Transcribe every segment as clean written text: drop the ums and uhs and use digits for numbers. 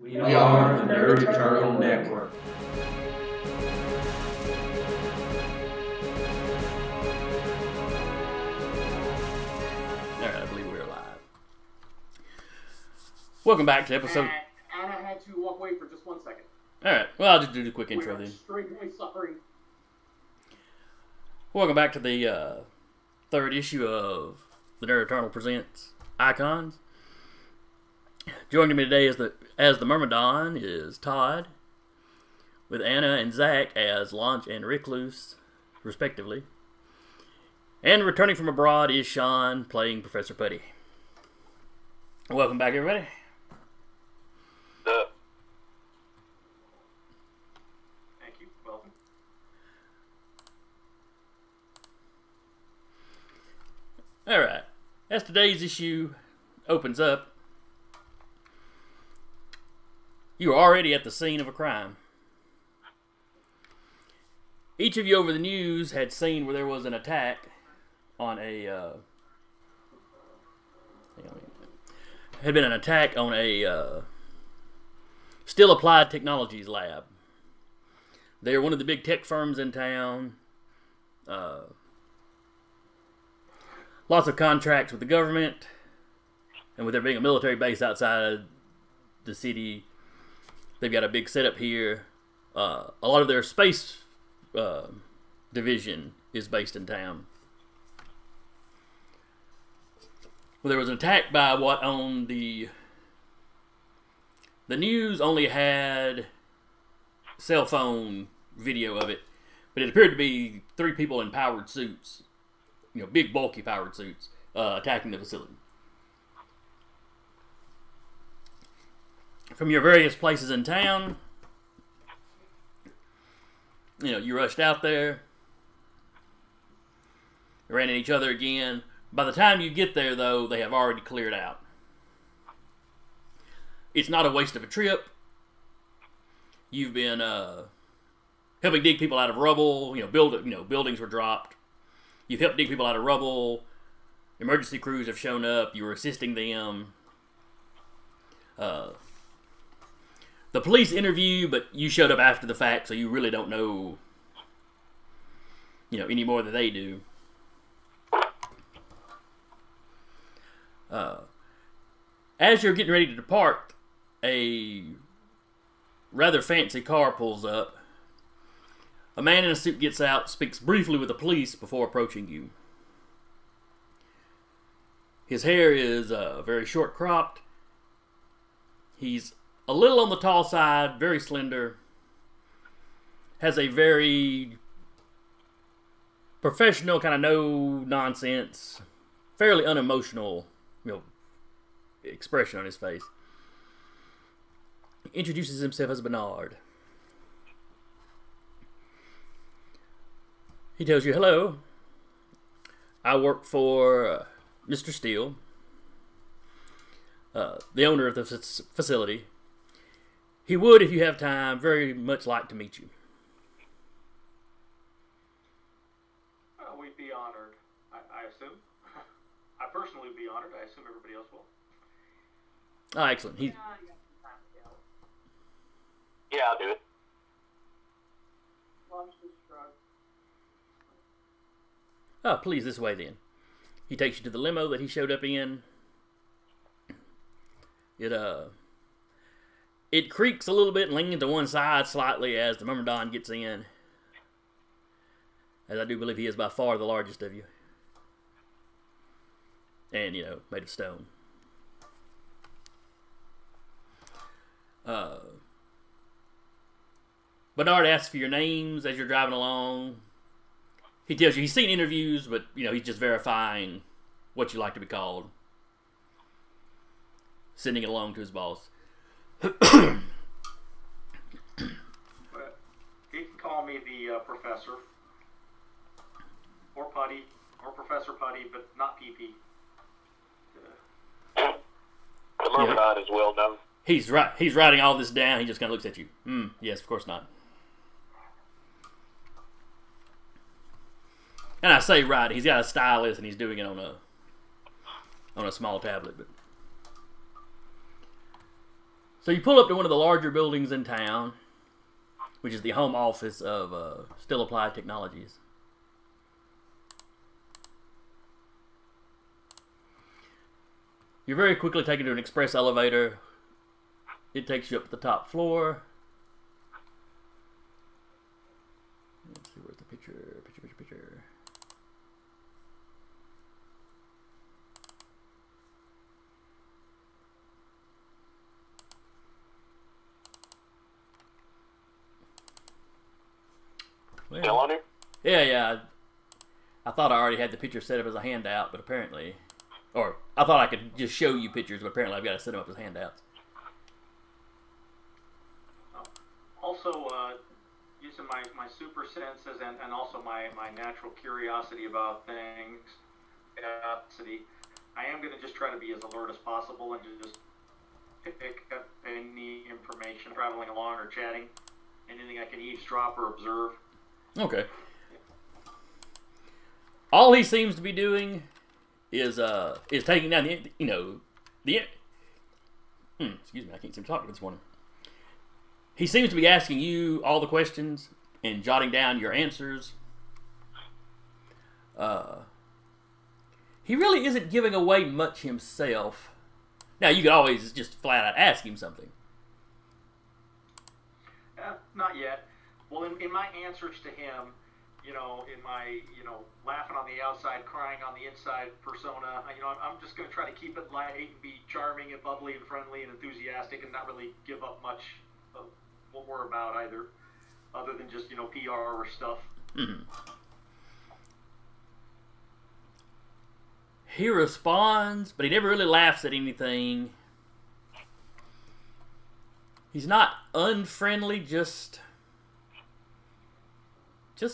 We are the Nerd Eternal Network. Alright, I believe we're live. Welcome back to episode... Anna had to walk away for just 1 second. Alright, well, I'll just do the quick intro then. Extremely sorry. Welcome back to the third issue of the Nerd Eternal Presents Icons. Joining me today as the Myrmidon is Todd, with Anna and Zach as Launch and Recluse, respectively. And returning from abroad is Sean, playing Professor Putty. Welcome back, everybody. Thank you. Welcome. Alright, as today's issue opens up, you are already at the scene of a crime. Each of you over the news had seen where there was an attack on a Steele Applied Technologies lab. They're one of the big tech firms in town. Lots of contracts with the government, and with there being a military base outside the city, they've got a big setup here. A lot of their space division is based in town. Well, there was an attack by what on the news only had cell phone video of it, but it appeared to be 3 people in powered suits, big bulky powered suits, attacking the facility. From your various places in town, you rushed out there, ran at each other again. By the time you get there, though, they have already cleared out. It's not a waste of a trip. You've been helping dig people out of rubble. Buildings were dropped. You've helped dig people out of rubble. Emergency crews have shown up. You were assisting them. The police interview you, but you showed up after the fact, so you really don't know, any more than they do. As you're getting ready to depart, a rather fancy car pulls up. A man in a suit gets out, speaks briefly with the police before approaching you. His hair is very short cropped. He's a little on the tall side, very slender. Has a very professional, kind of no nonsense, fairly unemotional, expression on his face. He introduces himself as Bernard. He tells you, "Hello, I work for Mr. Steele, the owner of the facility. He would, if you have time, very much like to meet you." We'd be honored, I assume. I personally would be honored. I assume everybody else will. Oh, excellent. Yeah, I'll do it. Oh, please, this way then. He takes you to the limo that he showed up in. It creaks a little bit and leans to one side slightly as the Myrmidon gets in. As I do believe he is by far the largest of you. And, made of stone. Bernard asks for your names as you're driving along. He tells you he's seen interviews, but, he's just verifying what you like to be called. Sending it along to his boss. But he can call me the Professor. Or Putty. Or Professor Putty, but not PP. The Myrmidon is well known. He's writing all this down. He just kind of looks at you. Yes, of course not. And I say right, he's got a stylus and he's doing it on a small tablet. But So you pull up to one of the larger buildings in town, which is the home office of Steele Applied Technologies. You're very quickly taken to an express elevator. It takes you up to the top floor. Let's see, where's the picture? Picture. Well, Still on it? yeah. I thought I already had the picture set up as a handout, but apparently... Or, I thought I could just show you pictures, but apparently I've got to set them up as handouts. Also, using my super senses and also my natural curiosity about things, I am going to just try to be as alert as possible and just pick up any information traveling along or chatting, anything I can eavesdrop or observe. Okay. All he seems to be doing is taking down excuse me, I can't seem to talk this morning. He seems to be asking you all the questions and jotting down your answers. He really isn't giving away much himself. Now, you could always just flat out ask him something. Not yet. Well, in my answers to him, in my, laughing on the outside, crying on the inside persona, I'm just going to try to keep it light and be charming and bubbly and friendly and enthusiastic and not really give up much of what we're about either, other than just, PR or stuff. Mm-hmm. He responds, but he never really laughs at anything. He's not unfriendly, just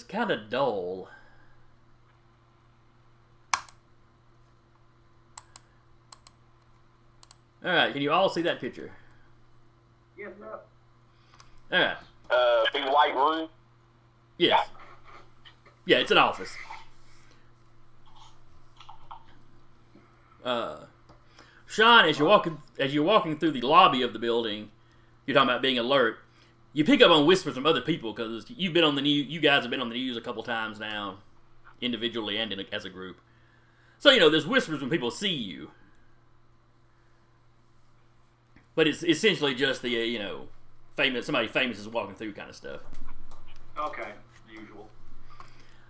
kind of dull. Alright, can you all see that picture? Yes, sir. Alright. Big white room? Yes. Yeah, it's an office. Sean, as you're walking through the lobby of the building, you're talking about being alert. You pick up on whispers from other people because you've been on the news. You guys have been on the news a couple times now, individually and as a group. So there's whispers when people see you, but it's essentially just the somebody famous is walking through kind of stuff. Okay, usual.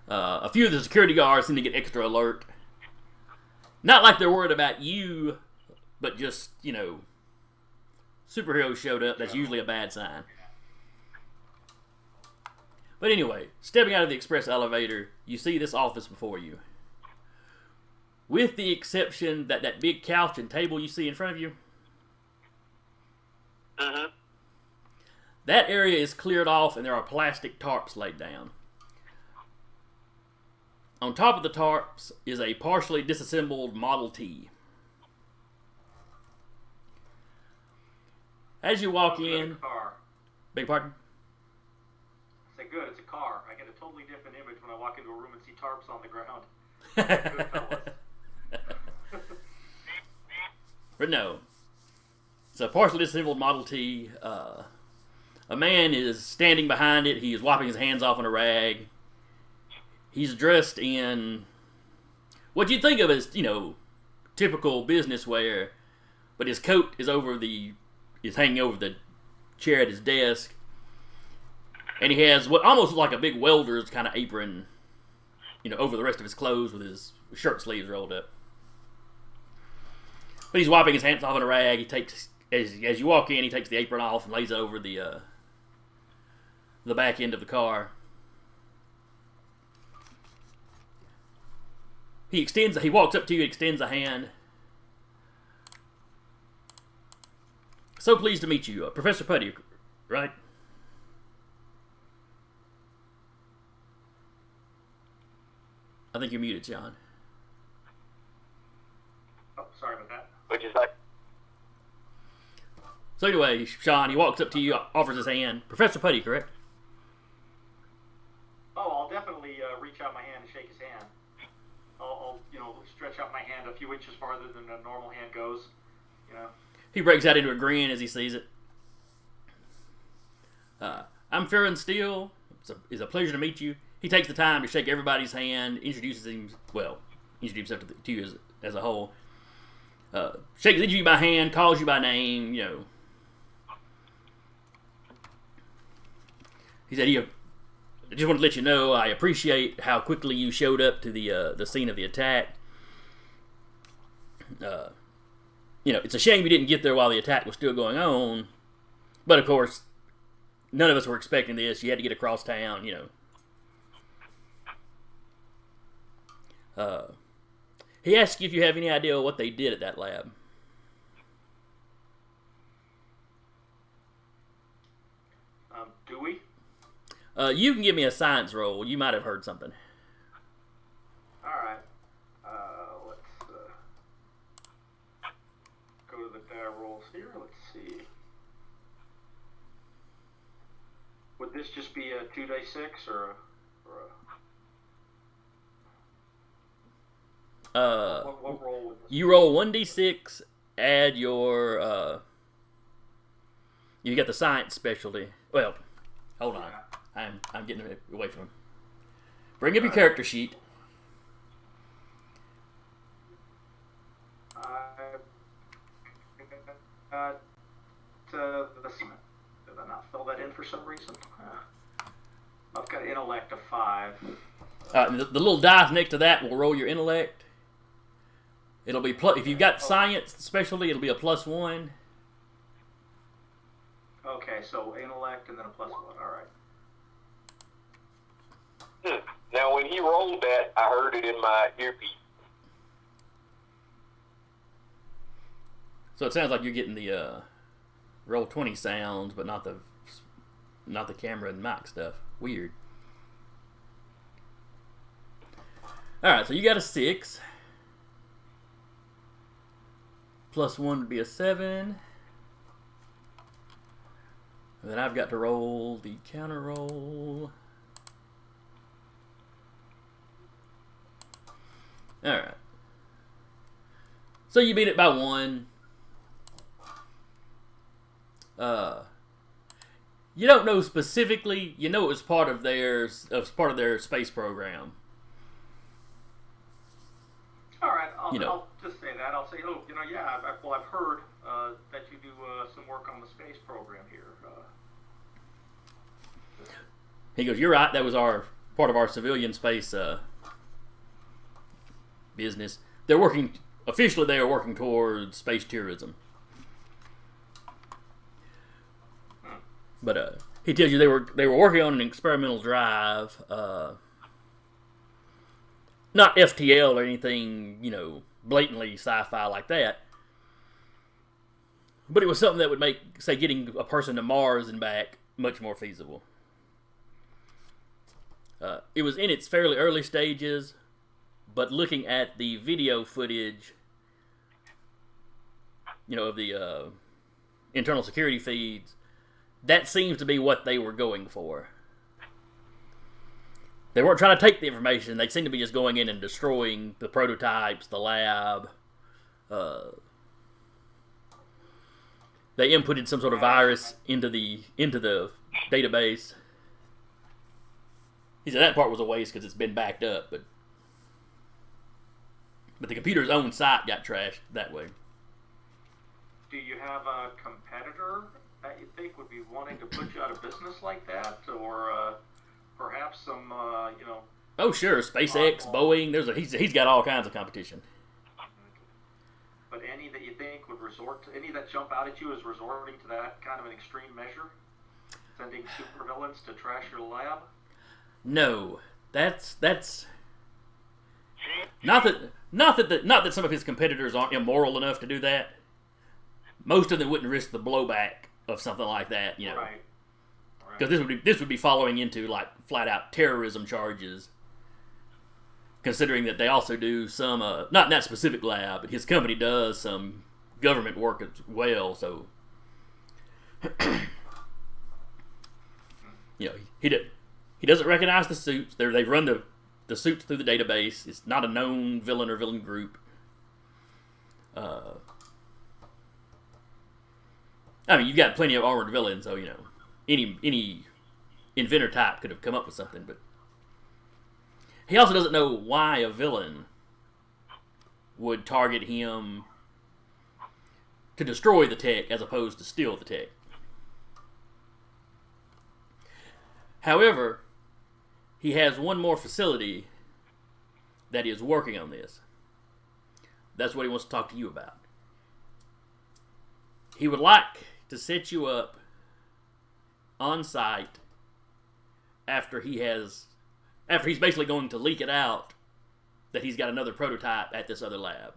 A few of the security guards seem to get extra alert. Not like they're worried about you, but just, superheroes showed up. That's usually a bad sign. But anyway, stepping out of the express elevator, you see this office before you. With the exception that big couch and table you see in front of you. Mm-hmm. That area is cleared off and there are plastic tarps laid down. On top of the tarps is a partially disassembled Model T. As you walk in... Car. Beg pardon? I say, good, it's a car. I get a totally different image when I walk into a room and see tarps on the ground. Good fellas. But no. It's a partially disassembled Model T. A man is standing behind it. He is wiping his hands off on a rag. He's dressed in what you'd think of as, typical business wear, but his coat is hanging over the chair at his desk, and he has what almost looks like a big welder's kind of apron, over the rest of his clothes with his shirt sleeves rolled up. But he's wiping his hands off on a rag. He takes, as you walk in, he takes the apron off and lays it over the back end of the car. He walks up to you, extends a hand. So pleased to meet you, Professor Putty, right? I think you're muted, Sean. Oh, sorry about that. What'd you say? So anyway, Sean, he walks up to you, offers his hand. Professor Putty, correct? Oh, I'll definitely reach out my hand and shake his hand. I'll stretch out my hand a few inches farther than a normal hand goes. He breaks out into a grin as he sees it. I'm Fearon Steele. It's a pleasure to meet you. He takes the time to shake everybody's hand, introduces himself to you as a whole. Shakes you by hand, calls you by name, you know. He said, I just want to let you know I appreciate how quickly you showed up to the scene of the attack. You know, it's a shame you didn't get there while the attack was still going on. But, of course, none of us were expecting this. You had to get across town, you know. He asked you if you have any idea what they did at that lab. Do we? You can give me a science roll. You might have heard something. All right. Let's go to the die rolls here. Let's see. Would this just be a 2d6 or what roll would this you roll 1d6, add your you got the science specialty. Well, hold on. I'm getting away from him. Bring up your character sheet. Did I not fill that in for some reason? I've got intellect of 5. The little dice next to that will roll your intellect. It'll be if you've got science specialty, it'll be a +1. Okay, so intellect and then a +1. All right. Now, when he rolled that, I heard it in my earpiece. So it sounds like you're getting the roll 20 sounds, but not the camera and mic stuff. Weird. All right, so you got a 6. +1 would be a 7. And then I've got to roll the counter roll. Alright. So you beat it by 1. You don't know specifically. You know it was part of their space program. All right, I'll just say that. I'll say, I've heard that you do some work on the space program here. He goes, you're right. That was part of our civilian space business. They are working towards space tourism. But he tells you they were working on an experimental drive, not FTL or anything, you know, blatantly sci-fi like that. But it was something that would make, say, getting a person to Mars and back much more feasible. It was in its fairly early stages, but looking at the video footage, you know, of the internal security feeds, that seems to be what they were going for. They weren't trying to take the information. They seemed to be just going in and destroying the prototypes, the lab. They inputted some sort of virus into the database. He said that part was a waste because it's been backed up, but the computer's own site got trashed that way. Do you have a competitor that you think would be wanting to put you out of business like that, or perhaps some, Oh sure, SpaceX, Boeing. He's got all kinds of competition. But any that you think would any that jump out at you as resorting to that kind of an extreme measure, sending supervillains to trash your lab? No, that's not that some of his competitors aren't immoral enough to do that. Most of them wouldn't risk the blowback of something like that, you know. Right. Because this would be following into like flat out terrorism charges. Considering that they also do some not in that specific lab, but his company does some government work as well. So you know, he doesn't recognize the suits. They run the suits through the database. It's not a known villain or villain group. I mean, you've got plenty of armored villains, so, you know, any inventor type could have come up with something, but he also doesn't know why a villain would target him to destroy the tech as opposed to steal the tech. However, he has one more facility that is working on this. That's what he wants to talk to you about. He would like to set you up on site after he's basically going to leak it out that he's got another prototype at this other lab.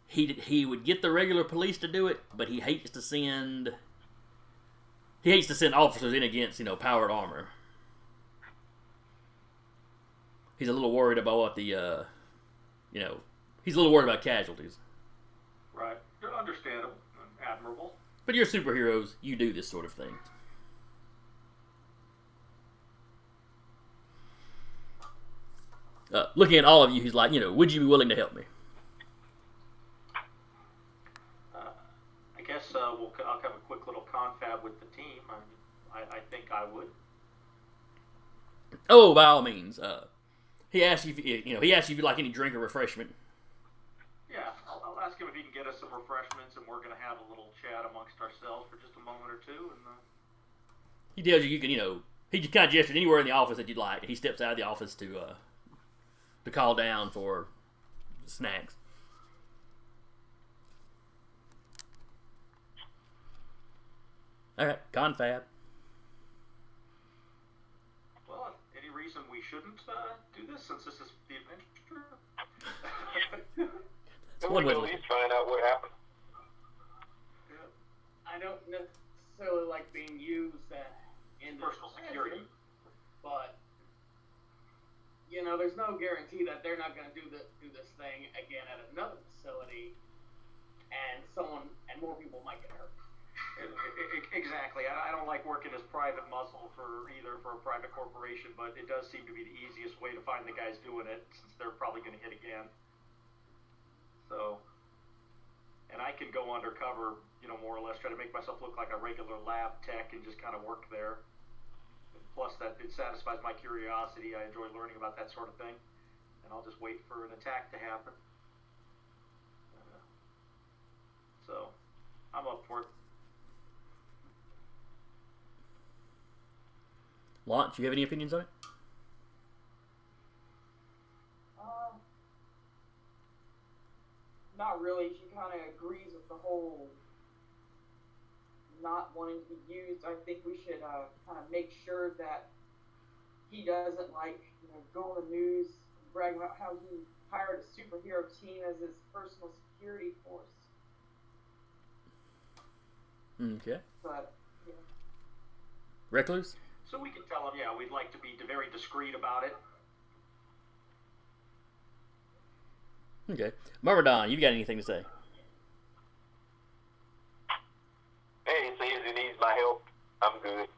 He would get the regular police to do it, but he hates to send officers in against, powered armor. He's a little worried about what he's a little worried about casualties. Right. Understandable. Admirable. But you're superheroes. You do this sort of thing. Looking at all of you, he's like, would you be willing to help me? I guess I'll have a quick little confab with the team. I think I would. Oh, by all means. He asked you if you'd like any drink or refreshment. Yeah, I'll ask him if he can get us some refreshments, and we're going to have a little chat amongst ourselves for just a moment or two. And he tells you he just kind of gestured anywhere in the office that you'd like, and he steps out of the office to call down for snacks. All right, confab. Well, any reason we shouldn't do this since this is the adventure? That's one way to at least find out what happened. I don't necessarily like being used in Personal security. but there's no guarantee that they're not going to do this thing again at another facility, and more people might get hurt. Exactly. I don't like working as private muscle for a private corporation, but it does seem to be the easiest way to find the guys doing it, since they're probably going to hit again. So, and I can go undercover, more or less try to make myself look like a regular lab tech and just kind of work there. Plus, that it satisfies my curiosity. I enjoy learning about that sort of thing, and I'll just wait for an attack to happen. So, I'm up for it. Launch, you have any opinions on it? Not really. She kind of agrees with the whole not wanting to be used. I think we should kind of make sure that he doesn't go on the news and brag about how he hired a superhero team as his personal security force. Okay. But yeah. Recluse? So we can tell him, we'd like to be very discreet about it. Okay. Myrmidon, you got anything to say? Hey, see if he needs my help. I'm good.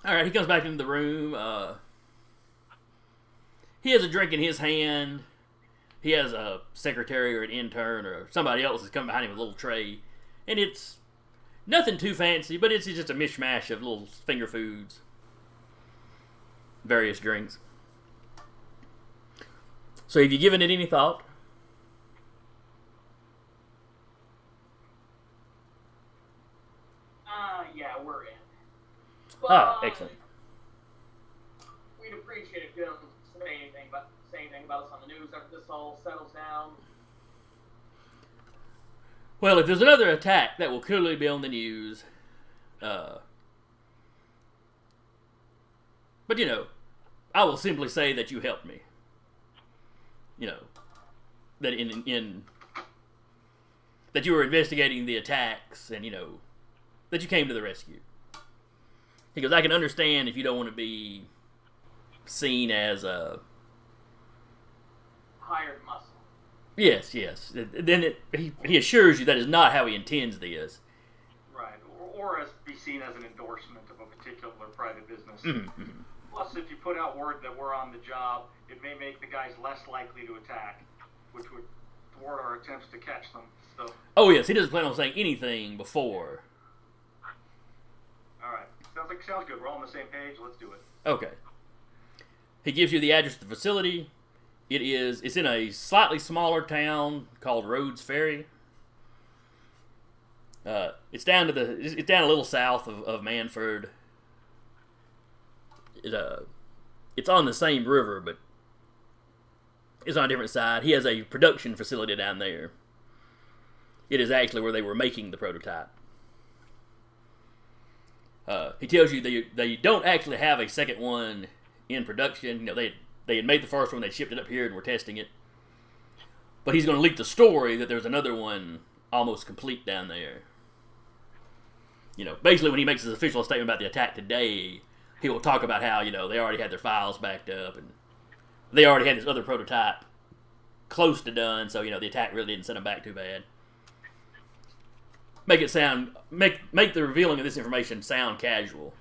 Alright, he comes back into the room. He has a drink in his hand. He has a secretary or an intern or somebody else is coming behind him with a little tray. And it's nothing too fancy, but it's just a mishmash of little finger foods. Various drinks. So have you given it any thought? Yeah, we're in. But, Excellent. We'd appreciate if you don't say anything about us on the news after this all settles down. Well, if there's another attack, that will clearly be on the news. But I will simply say that you helped me. That that you were investigating the attacks, and that you came to the rescue. He goes, I can understand if you don't want to be seen as a hired muscle. Yes. Then he assures you that is not how he intends this. Right, or as be seen as an endorsement of a particular private business. Mm-hmm. Plus, if you put out word that we're on the job, it may make the guys less likely to attack, which would thwart our attempts to catch them. So. Oh yes, he doesn't plan on saying anything before. All right, sounds good. We're all on the same page. Let's do it. Okay. He gives you the address of the facility. It's in a slightly smaller town called Rhodes Ferry. It's down a little south of Manford. It's on the same river, but it's on a different side. He has a production facility down there. It is actually where they were making the prototype. He tells you they don't actually have a second one in production. You know, they had made the first one, they shipped it up here, and were testing it. But he's going to leak the story that there's another one almost complete down there. You know, basically when he makes his official statement about the attack today, he will talk about how, you know, they already had their files backed up, and they already had this other prototype close to done, so, you know, the attack really didn't send them back too bad. Make the revealing of this information sound casual.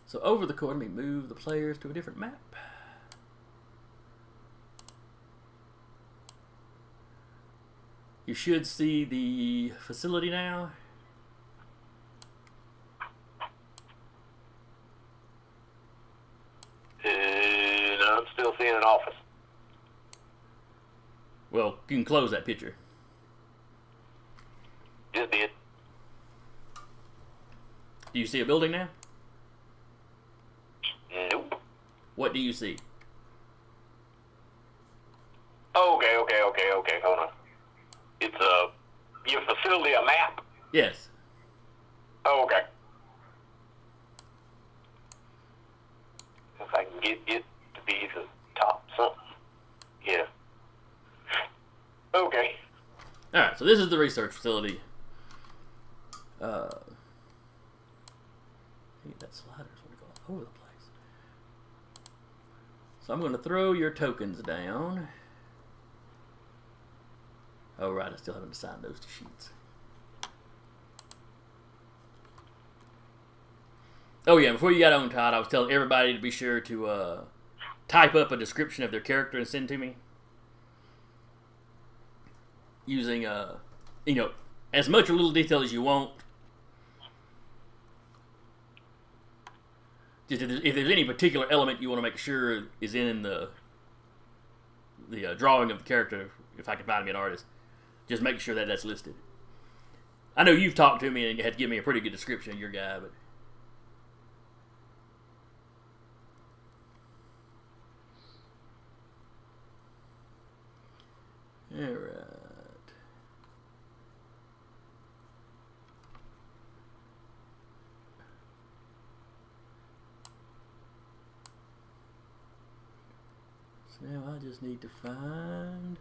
So over the course, let me move the players to a different map. You should see the facility now. No, I'm still seeing an office. Well, you can close that picture. Just did. Do you see a building now? Nope. What do you see? Okay. Hold on. It's your facility a map? Yes. Oh, okay. If I can get it to be the top something. Yeah. Okay. Alright, so this is the research facility. That slider's going to go all over the place. So I'm going to throw your tokens down. Oh, right, I still haven't assigned those to sheets. Oh, yeah, before you got on, Todd, I was telling everybody to be sure to type up a description of their character and send to me. Using, you know, as much or little detail as you want. Just if there's any particular element you want to make sure is in the drawing of the character, if I can find me an artist, just make sure that that's listed. I know you've talked to me and you had to give me a pretty good description of your guy, but... Alright. So now I just need to find...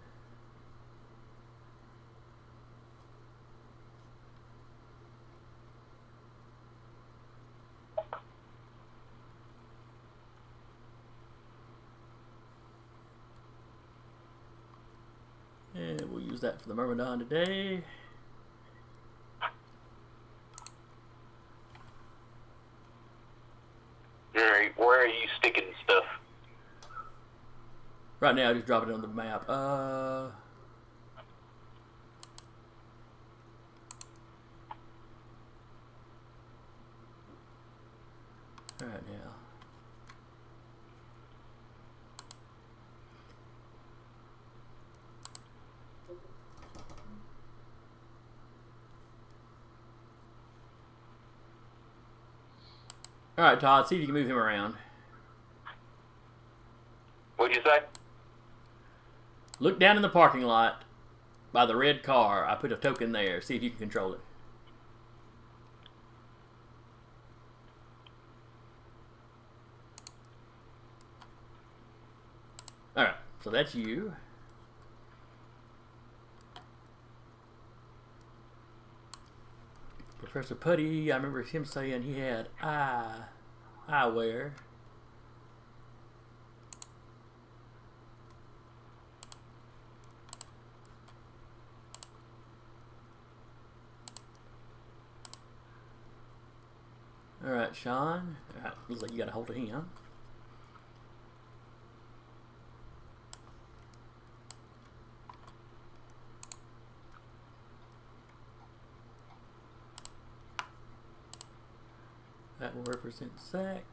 And we'll use that for the Myrmidon today. Alright, where are you sticking stuff? Right now, just drop it on the map. Alright now. Alright, Todd, see if you can move him around. What'd you say? Look down in the parking lot by the red car. I put a token there. See if you can control it. Alright, so that's you. Professor Putty, I remember him saying he had eyewear. All right, Sean. All right, looks like you got a hold of him. That will represent SAC.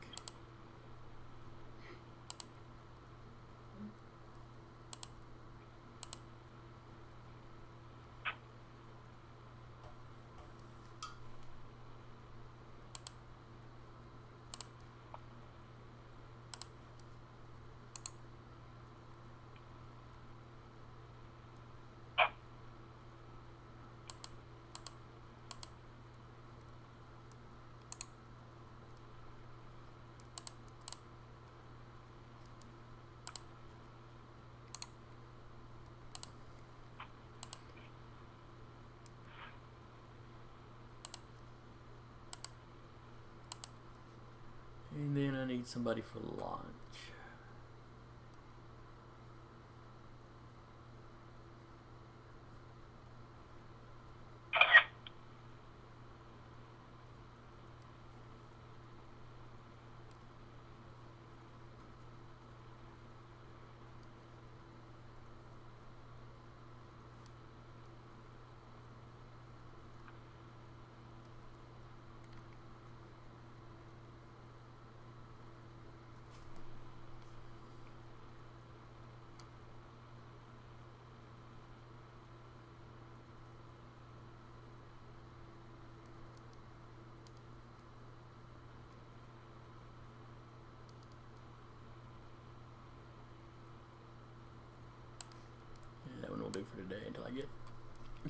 And then I need somebody for launch. That one will do for today until I get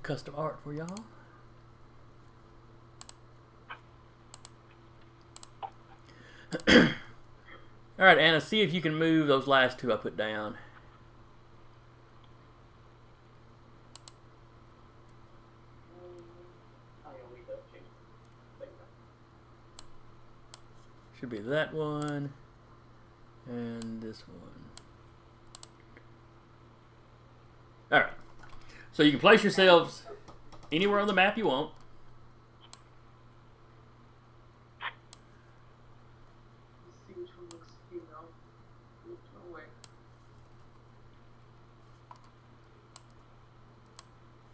custom art for y'all. All right, Anna, see if you can move those last two I put down. Should be that one and this one. All right, so you can place yourselves anywhere on the map you want. See which one looks female. Which one way?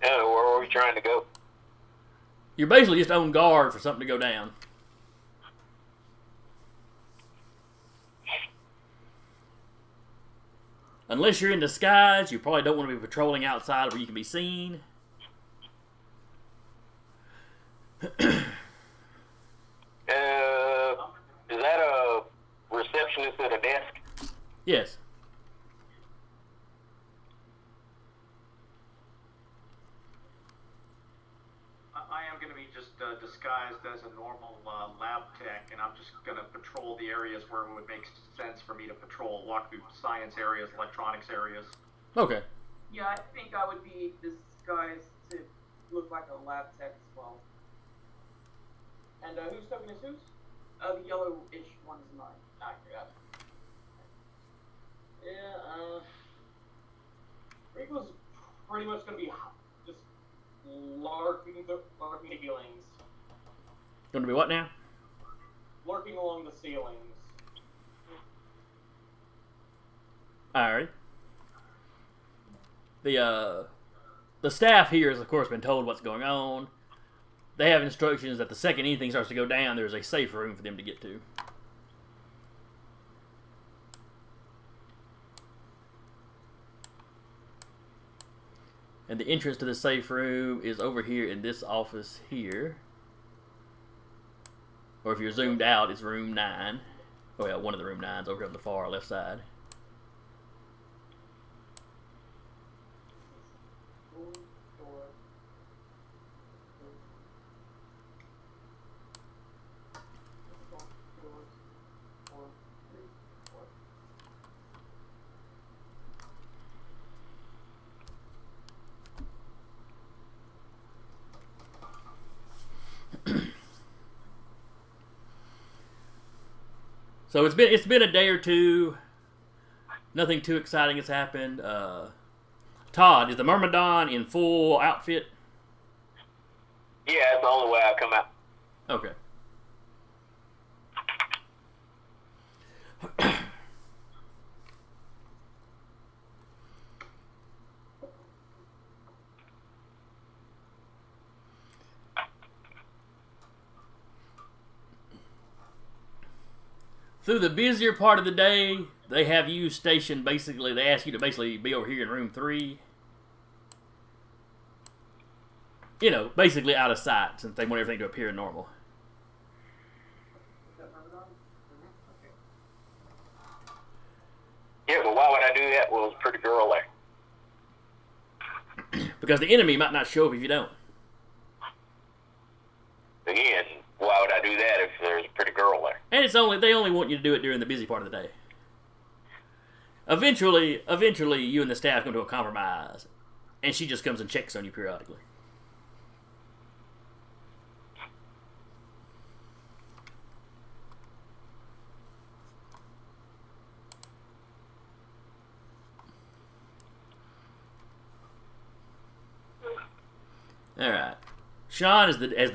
Where are we trying to go? You're basically just on guard for something to go down. Unless you're in disguise, you probably don't want to be patrolling outside where you can be seen. Is that a receptionist at a desk? Yes. I am going to be just disguised as a normal lab tech, and I'm just going to patrol the areas where it would make sense for me to patrol, walk through science areas, electronics areas. Okay. Yeah, I think I would be disguised to look like a lab tech as well. And who's talking as who's? The yellowish one's mine. I forgot. Yeah, Recluse is pretty much gonna be just lurking ceilings. Going to be what now? Lurking along the ceilings. Alright. The staff here has, of course, been told what's going on. They have instructions that the second anything starts to go down, there's a safe room for them to get to. And the entrance to the safe room is over here in this office here. Or if you're zoomed out, it's room 9. Oh yeah, one of the room 9s over here on the far left side. So it's been a day or two. Nothing too exciting has happened. Todd, is the Myrmidon in full outfit? Yeah, that's the only way I come out. Okay. Through the busier part of the day, they have you stationed. Basically, they ask you to basically be over here in room 3. You know, basically out of sight since they want everything to appear normal. Yeah, but why would I do that? Well, there's a pretty girl there. Because the enemy might not show up if you don't. Again, why would I do that if there's a pretty girl there? And they only want you to do it during the busy part of the day. Eventually, you and the staff come to a compromise, and she just comes and checks on you periodically. All right, Sean, as like I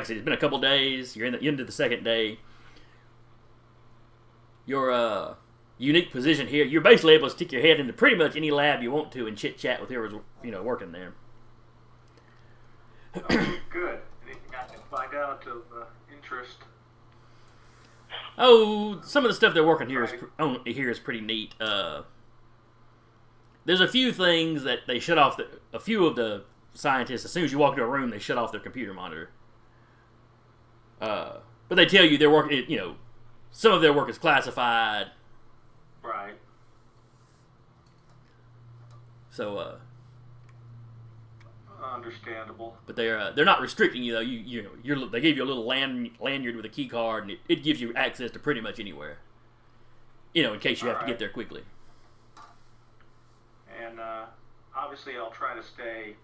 said, it's been a couple days. You're into the second day. Your unique position here, you're basically able to stick your head into pretty much any lab you want to and chit chat with whoever's working there. Good. Anything I can find out of interest? Oh, some of the stuff they're working here is pretty neat. There's a few things that they shut off. A few of the scientists, as soon as you walk into a room, they shut off their computer monitor. But they tell you they're working. Some of their work is classified. Right. So. Understandable. But they're not restricting you though. They give you a little lanyard with a key card, and it gives you access to pretty much anywhere. In case you have to get there quickly. And obviously, I'll try to stay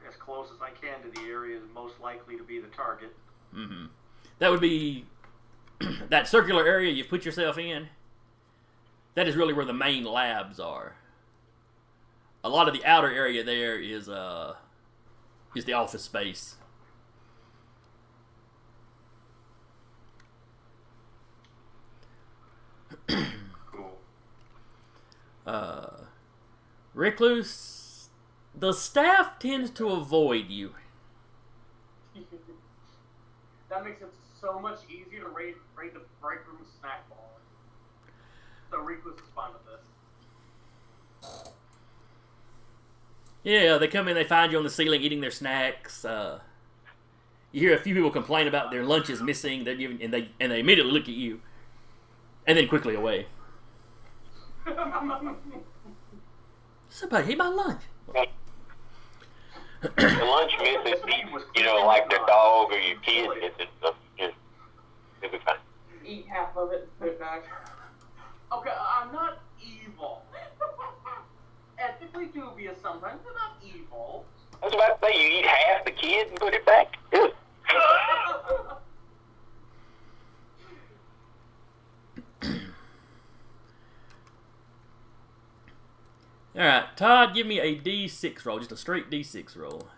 as close as I can to the areas most likely to be the target. Mm-hmm. That would be that circular area you've put yourself in. That is really where the main labs are. A lot of the outer area there is the office space. Cool. Recluse, the staff tends to avoid you. That makes it so much easier to raid the break room snack bar. So Recluse is fine with this. Yeah, they come in, they find you on the ceiling eating their snacks. You hear a few people complain about their lunches missing. They're giving, and they immediately look at you, and then quickly away. Somebody ate my lunch. The lunch missing, like the dog or your kid missing, it'll be fine. Eat half of it and put it back. Okay, I'm not evil. Ethically dubious sometimes, but not evil. I was about to say, you eat half the kid and put it back? Ew. Alright, Todd, give me a D6 roll. Just a straight D6 roll.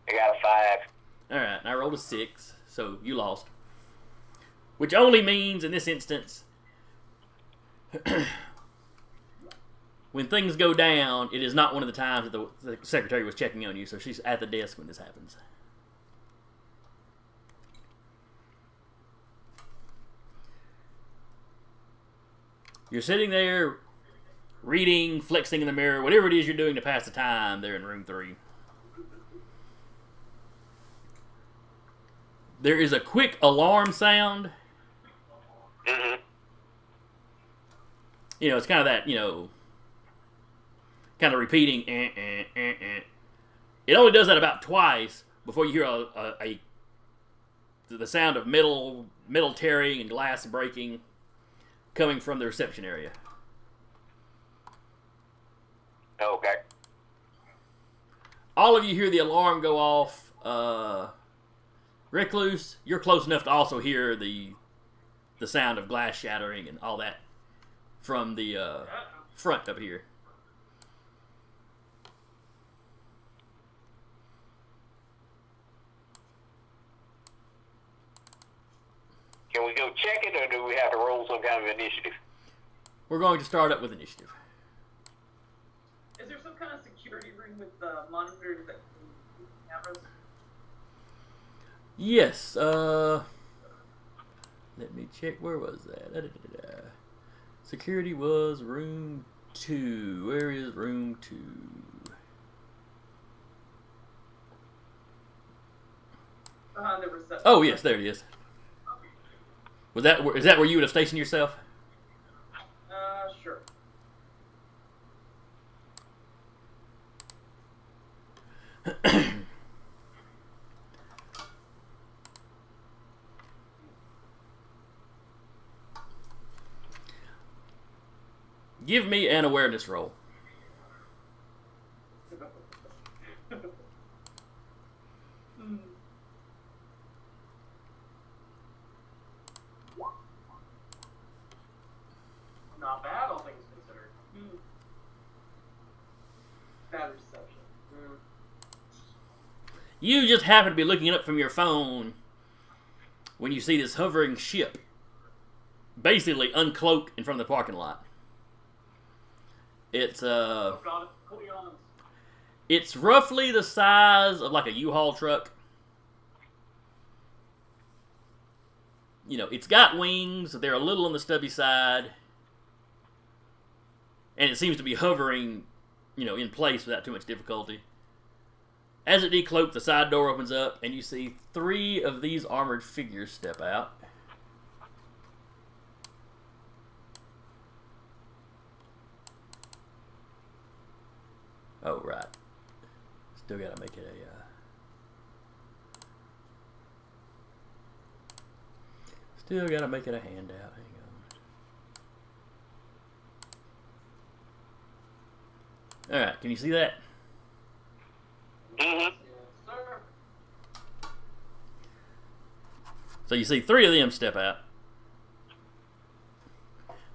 I got a 5. Alright, I rolled a 6, so you lost. Which only means, in this instance, when things go down, it is not one of the times that the secretary was checking on you, so she's at the desk when this happens. You're sitting there, reading, flexing in the mirror, whatever it is you're doing to pass the time there in room 3. There is a quick alarm sound. Mm-hmm. It's kind of that, kind of repeating. It only does that about twice before you hear the sound of metal tearing and glass breaking coming from the reception area. Okay. All of you hear the alarm go off. Recluse, you're close enough to also hear the sound of glass shattering and all that from the front up here. Can we go check it, or do we have to roll some kind of initiative? We're going to start up with initiative. Is there some kind of security room with monitors that can keep cameras? Yes. Let me check. Where was that? Security was room 2. Where is room 2? Behind the reception. Oh yes, there it is. Is that where you would have stationed yourself? Sure. Give me an awareness roll. Not bad, all things considered. Bad reception. You just happen to be looking up from your phone when you see this hovering ship basically uncloak in front of the parking lot. It's it's roughly the size of like a U-Haul truck. You know, it's got wings, they're a little on the stubby side, and it seems to be hovering, you know, in place without too much difficulty. As it decloaks, the side door opens up, and you see 3 of these armored figures step out. Oh, right. Still gotta make it a... Still gotta make it a handout. Hang on. Alright, can you see that? Mm-hmm. Yes, sir. So you see 3 of them step out.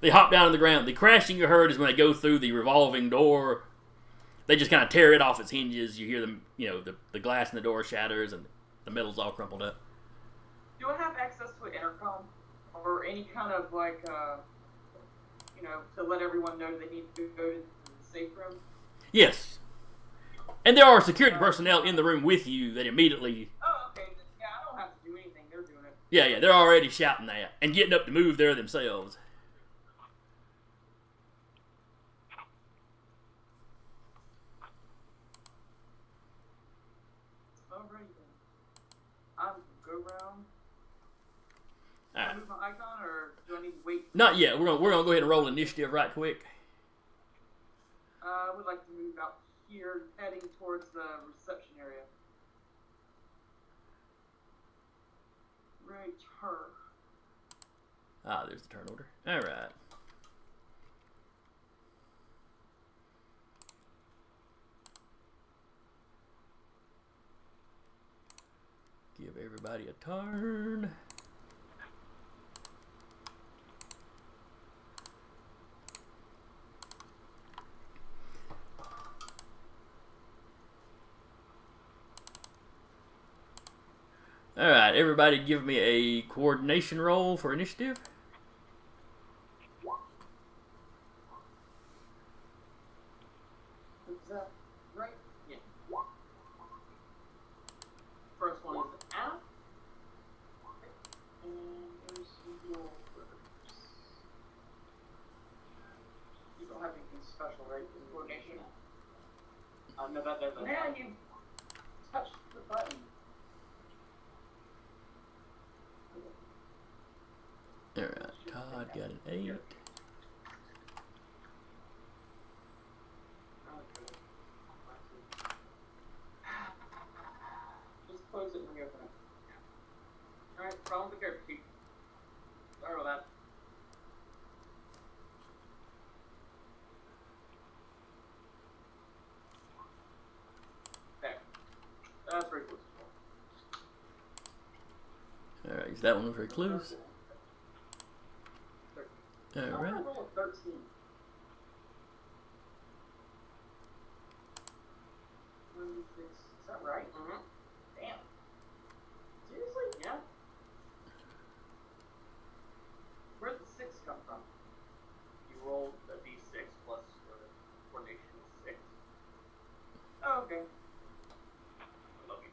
They hop down to the ground. The crashing you heard is when they go through the revolving door. They just kind of tear it off its hinges. You hear them, you know, the glass in the door shatters and the metal's all crumpled up. Do I have access to an intercom or any kind of like, you know, to let everyone know they need to go to the safe room? Yes. And there are security personnel in the room with you that immediately... Oh, okay. Yeah, I don't have to do anything. They're doing it. Yeah, they're already shouting that and getting up to move there themselves. Alright then. I'm go round. Can I Alright. move my icon or do I need to wait? Not yet. We're gonna go ahead and roll initiative right quick. I would like to move out here, heading towards the reception area. Right, her. Ah, there's the turn order. Alright. Give everybody a turn. Alright, everybody give me a coordination roll for initiative. Is that right? Yeah. First one is out. And there's yours. You don't have anything special, right? Just coordination. No, that doesn't. Now you touch the button. Alright, Todd got an 8. Just close it and reopen it. Alright, problem with the character sheet. Sorry about that. There. That's very close. Alright, so that one was Recluse. I'm Alright. gonna roll a 13. Is that right? Mm-hmm. Damn. Seriously? Yeah. Okay. I love you.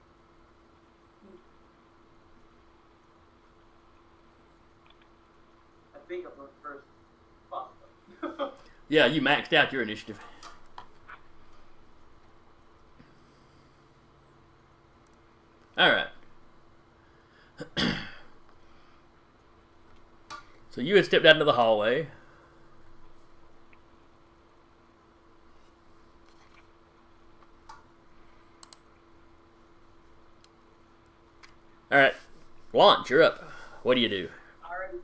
I think I'm going first. Possibly. Yeah, you maxed out your initiative. All right. So you had stepped out into the hallway. All right, launch. You're up. What do you do? Alright.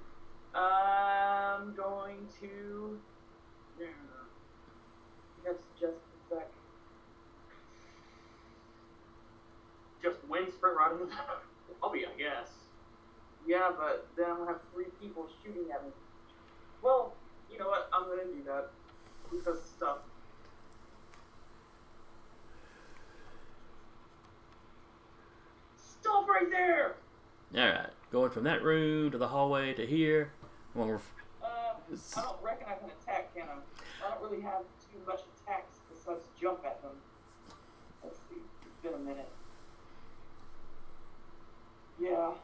I'm going to. That's just a sec. Just wind sprint right into the lobby, I guess. Yeah, but then I'm gonna have 3 people shooting at me. Well, you know what? I'm gonna do that because stuff. Stop right there. All right, going from that room to the hallway to here. Well, I don't reckon I can attack, can I? I don't really have too much attacks besides jump at them. Let's see. It's been a minute. Yeah.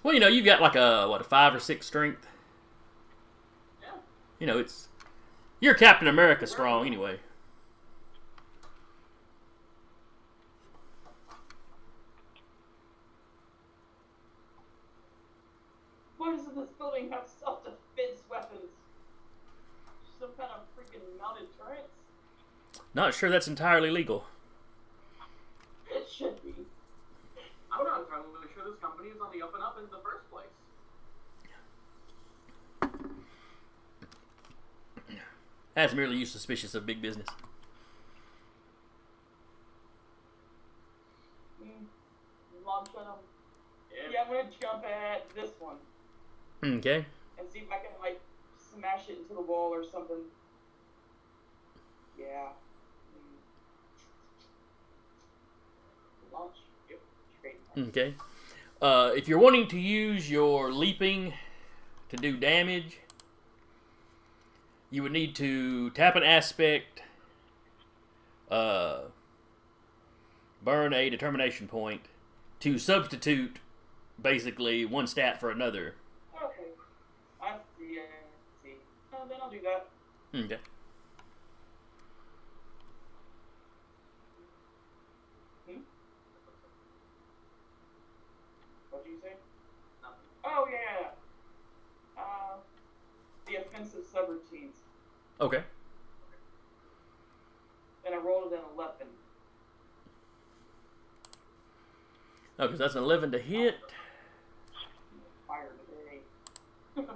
well, you know, you've got like a 5 or 6 strength. Yeah. You know, you're Captain America strong anyway. Why doesn't this building have self-defense weapons? Some kind of freaking mounted turrets? Not sure that's entirely legal. It should be. I'm not entirely sure this company is on the up and up in the first place. That's merely you suspicious of big business. Launch on them. Yeah, I'm gonna jump at this one. Okay. And see if I can, like, smash it into the wall or something. Yeah. Launch. Yep. Straight. Okay. If you're wanting to use your leaping to do damage, you would need to tap an aspect, burn a determination point to substitute basically one stat for another. Okay. I see. Then I'll do that. Okay. What did you say? Nothing. Oh, yeah. The offensive subroutines. Okay. And I rolled an 11. Okay, so that's an 11 to hit. Fire today.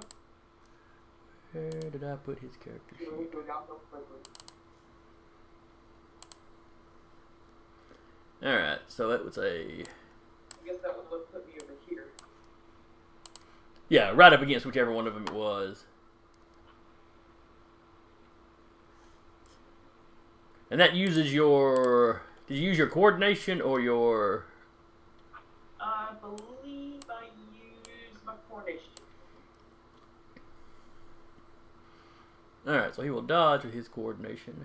Where did I put his character sheet? Go down so quickly. Alright, so that was a... I guess that would have put me over here. Yeah, right up against whichever one of them it was. And that uses your... Did you use your coordination or your... I believe I used my coordination. Alright, so he will dodge with his coordination.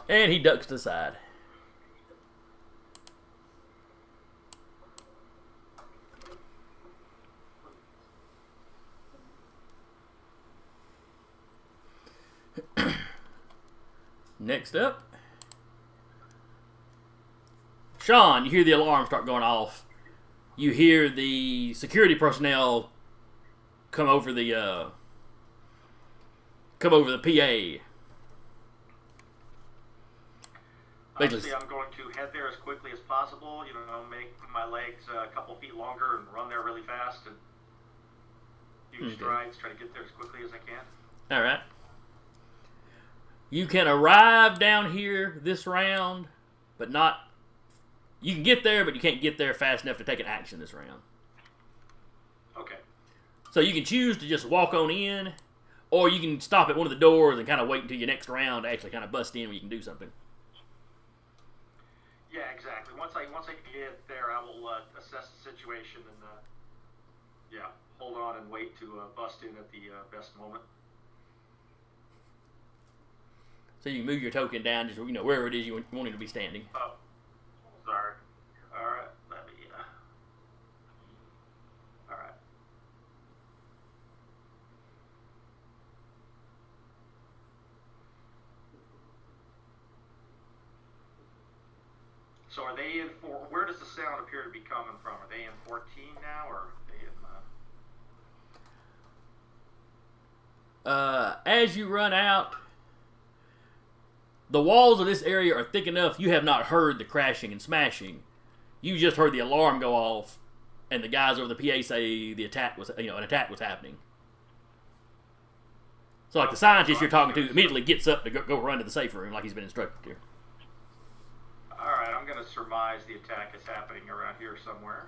And he ducks to the side. Next up, Sean, you hear the alarm start going off. You hear the security personnel come over the PA. Obviously, I'm going to head there as quickly as possible. You know, make my legs a couple feet longer and run there really fast and huge strides. Try to get there as quickly as I can. All right. You can arrive down here this round, but not... You can get there, but you can't get there fast enough to take an action this round. Okay. So you can choose to just walk on in, or you can stop at one of the doors and kind of wait until your next round to actually kind of bust in where you can do something. Yeah, Yeah, exactly. Once I get there, I will assess the situation and yeah, hold on and wait to bust in at the best moment. So you can move your token down, just wherever it is you want it to be standing. Oh, sorry. All right, let me. All right. So are they in where does the sound appear to be coming from? Are they in 14 now, or are they in? As you run out, the walls of this area are thick enough you have not heard the crashing and smashing. You just heard the alarm go off, and the guys over the PA say the attack was, an attack was happening. So, like, the scientist you're talking to immediately gets up to go run to the safe room like he's been instructed to. All right, I'm going to surmise the attack is happening around here somewhere.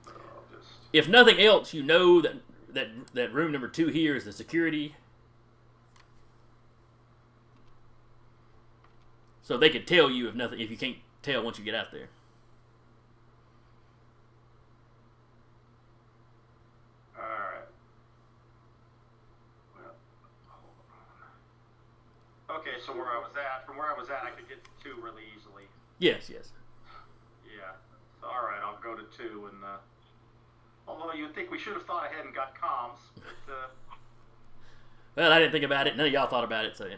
So I'll just... If nothing else, you know that room number 2 here is the security. So they could tell you if you can't tell once you get out there. All right. Well, hold on. Okay, so from where I was at, I could get to 2 really easily. Yes. Yeah. So, all right, I'll go to 2, and although you'd think we should have thought ahead and got comms, but Well, I didn't think about it. None of y'all thought about it, so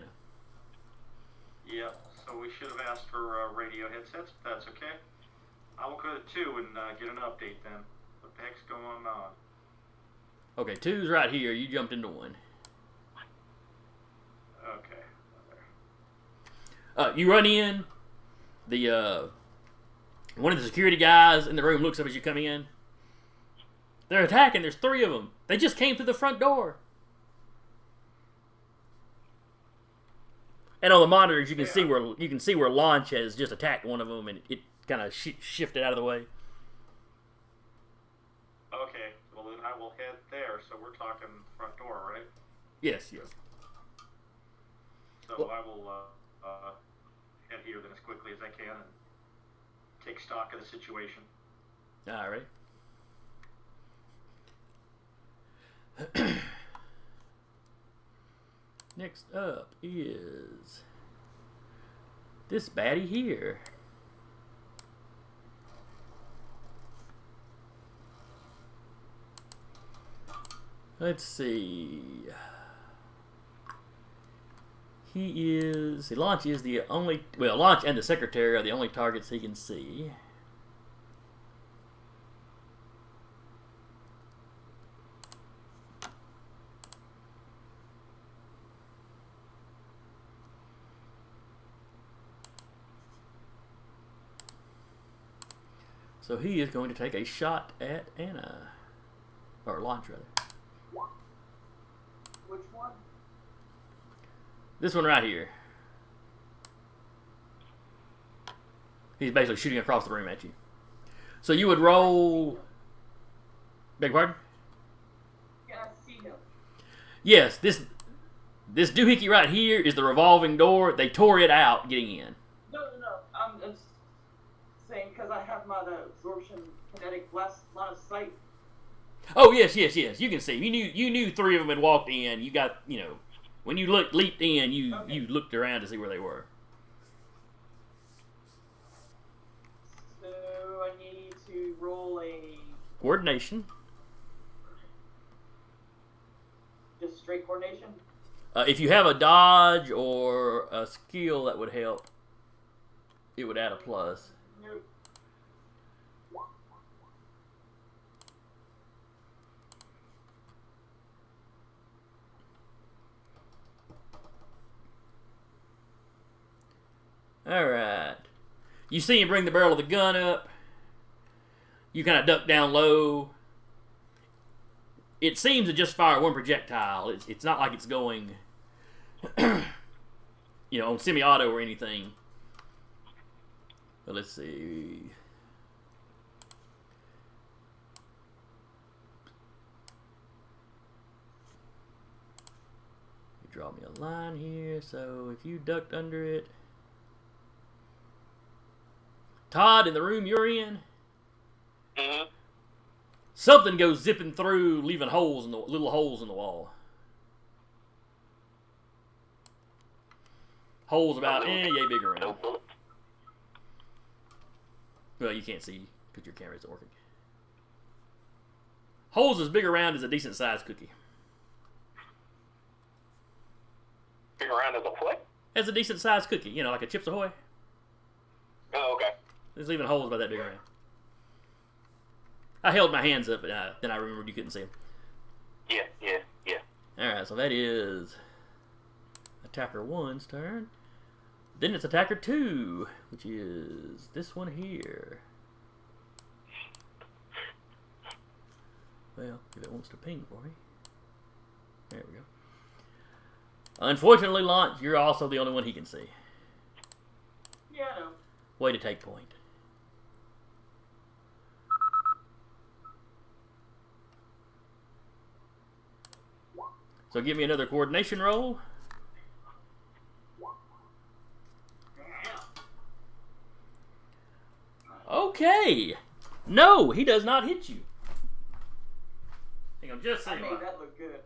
yeah. So we should have asked for radio headsets, but that's okay. I will go to 2 and get an update then. What the heck's going on? Okay, 2's right here. You jumped into 1. Okay. You run in. The one of the security guys in the room looks up as you come in. They're attacking. There's 3 of them. They just came through the front door. And on the monitors, you can see where Launch has just attacked one of them, and it kind of shifted out of the way. Okay. Well, then I will head there. So we're talking front door, right? Yes. So well, I will head here then as quickly as I can and take stock of the situation. All right. Next up is this baddie here. Let's see. Launch is the only, Launch and the secretary are the only targets he can see. So he is going to take a shot at Anna. Or Launch, rather. Which one? This one right here. He's basically shooting across the room at you. So you would roll... Beg your pardon? Yeah, I see him. Yes, this doohickey right here is the revolving door. They tore it out getting in. No. I'm just saying because I have my absorption kinetic line of sight. Oh yes. You can see. You knew 3 of them had walked in. You got when you leaped in, you looked around to see where they were. So I need to roll a Coordination. just straight coordination. If you have a dodge or a skill that would help, it would add a plus. Nope. Alright. You see him bring the barrel of the gun up. You kind of duck down low. It seems to just fire 1 projectile. It's not like it's going, on semi-auto or anything. But let's see. You draw me a line here. So if you ducked under it, Todd, in the room you're in, Mm-hmm. something goes zipping through, leaving little holes in the wall. Holes about yay big No around. bullets. Well, you can't see because your camera isn't working. Holes as big around as a decent sized cookie. Big around as a what? As a decent sized cookie, you know, like a Chips Ahoy. Oh, okay. There's leaving holes about that big around. I held my hands up, and then I remembered you couldn't see them. Yeah. Alright, so that is Attacker 1's turn. Then it's Attacker 2, which is this one here. Well, if it wants to ping for me. There we go. Unfortunately, Launch, you're also the only one he can see. Yeah, I know. Way to take point. So give me another coordination roll. Okay. No, he does not hit you. Hang on, just I saying. made that look good.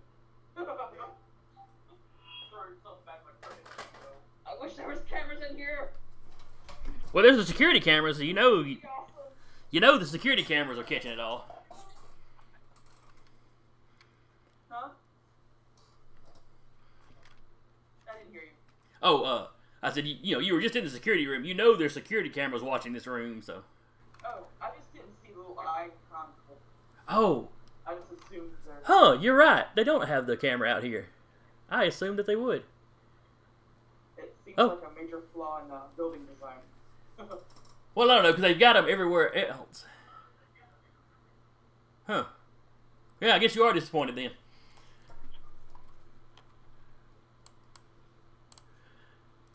I wish there was cameras in here. Well, there's a security camera, so you know That'd be awesome. the security cameras are catching it all. Huh? I didn't hear you. Oh, I said you were just in the security room. You know there's security cameras watching this room, so. Oh, I just didn't see the little icon. Oh, I just assumed there. huh, you're right. They don't have the camera out here. I assumed that they would. It seems Oh. like a major flaw in building design. Well, I don't know, because they've got them everywhere else. Huh. Yeah, I guess you are disappointed then.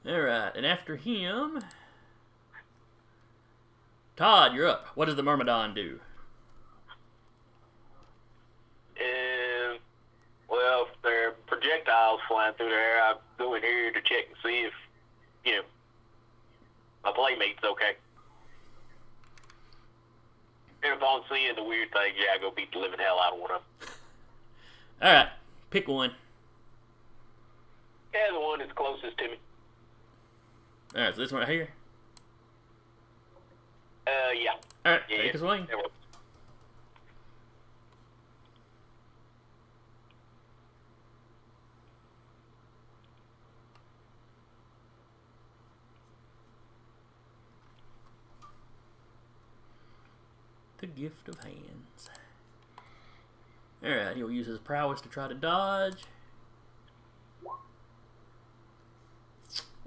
Alright, and after him... Todd, you're up. What does the Myrmidon do? Well, if there are projectiles flying through the air, I go in here to check and see if, my playmate's okay. And if I'm seeing the weird things, I go beat the living hell out of one of them. Alright, pick one. Yeah, the one that's closest to me. Alright, so this one right here? Yeah. Alright, Yeah, take a swing. that works. The gift of hands. Alright, he'll use his prowess to try to dodge.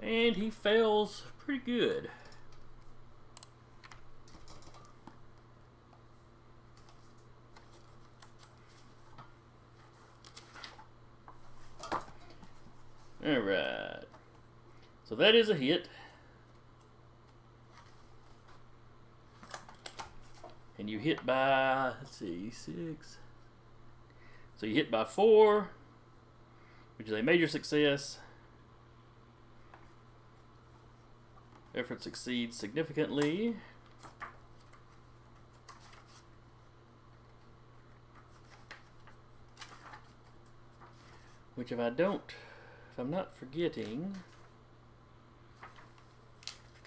And he fails pretty good. Alright. So that is a hit. And you hit by, let's see, 6. So you hit by 4, which is a major success. Effort succeeds significantly. Which if I'm not forgetting,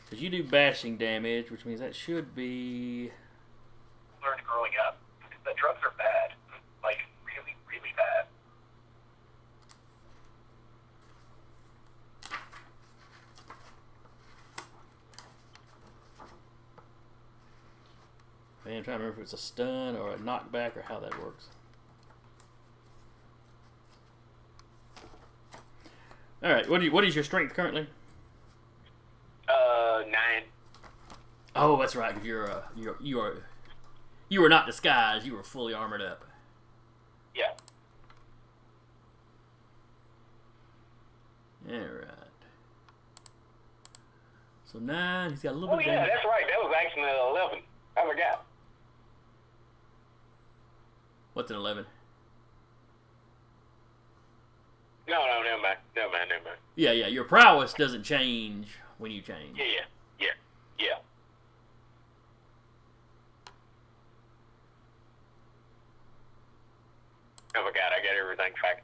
because you do bashing damage, which means that should be... Learned growing up. The drugs are bad. Like, really, really bad. I'm trying to remember if it's a stun or a knockback or how that works. Alright, what is your strength currently? 9. Oh, that's right, because you are not disguised, you were fully armored up. Yeah. Alright. So 9, he's got a little Oh, bit of yeah, damage. that's right. That was actually an 11. I forgot. What's an 11? No, never mind. Yeah, your prowess doesn't change when you change. Yeah.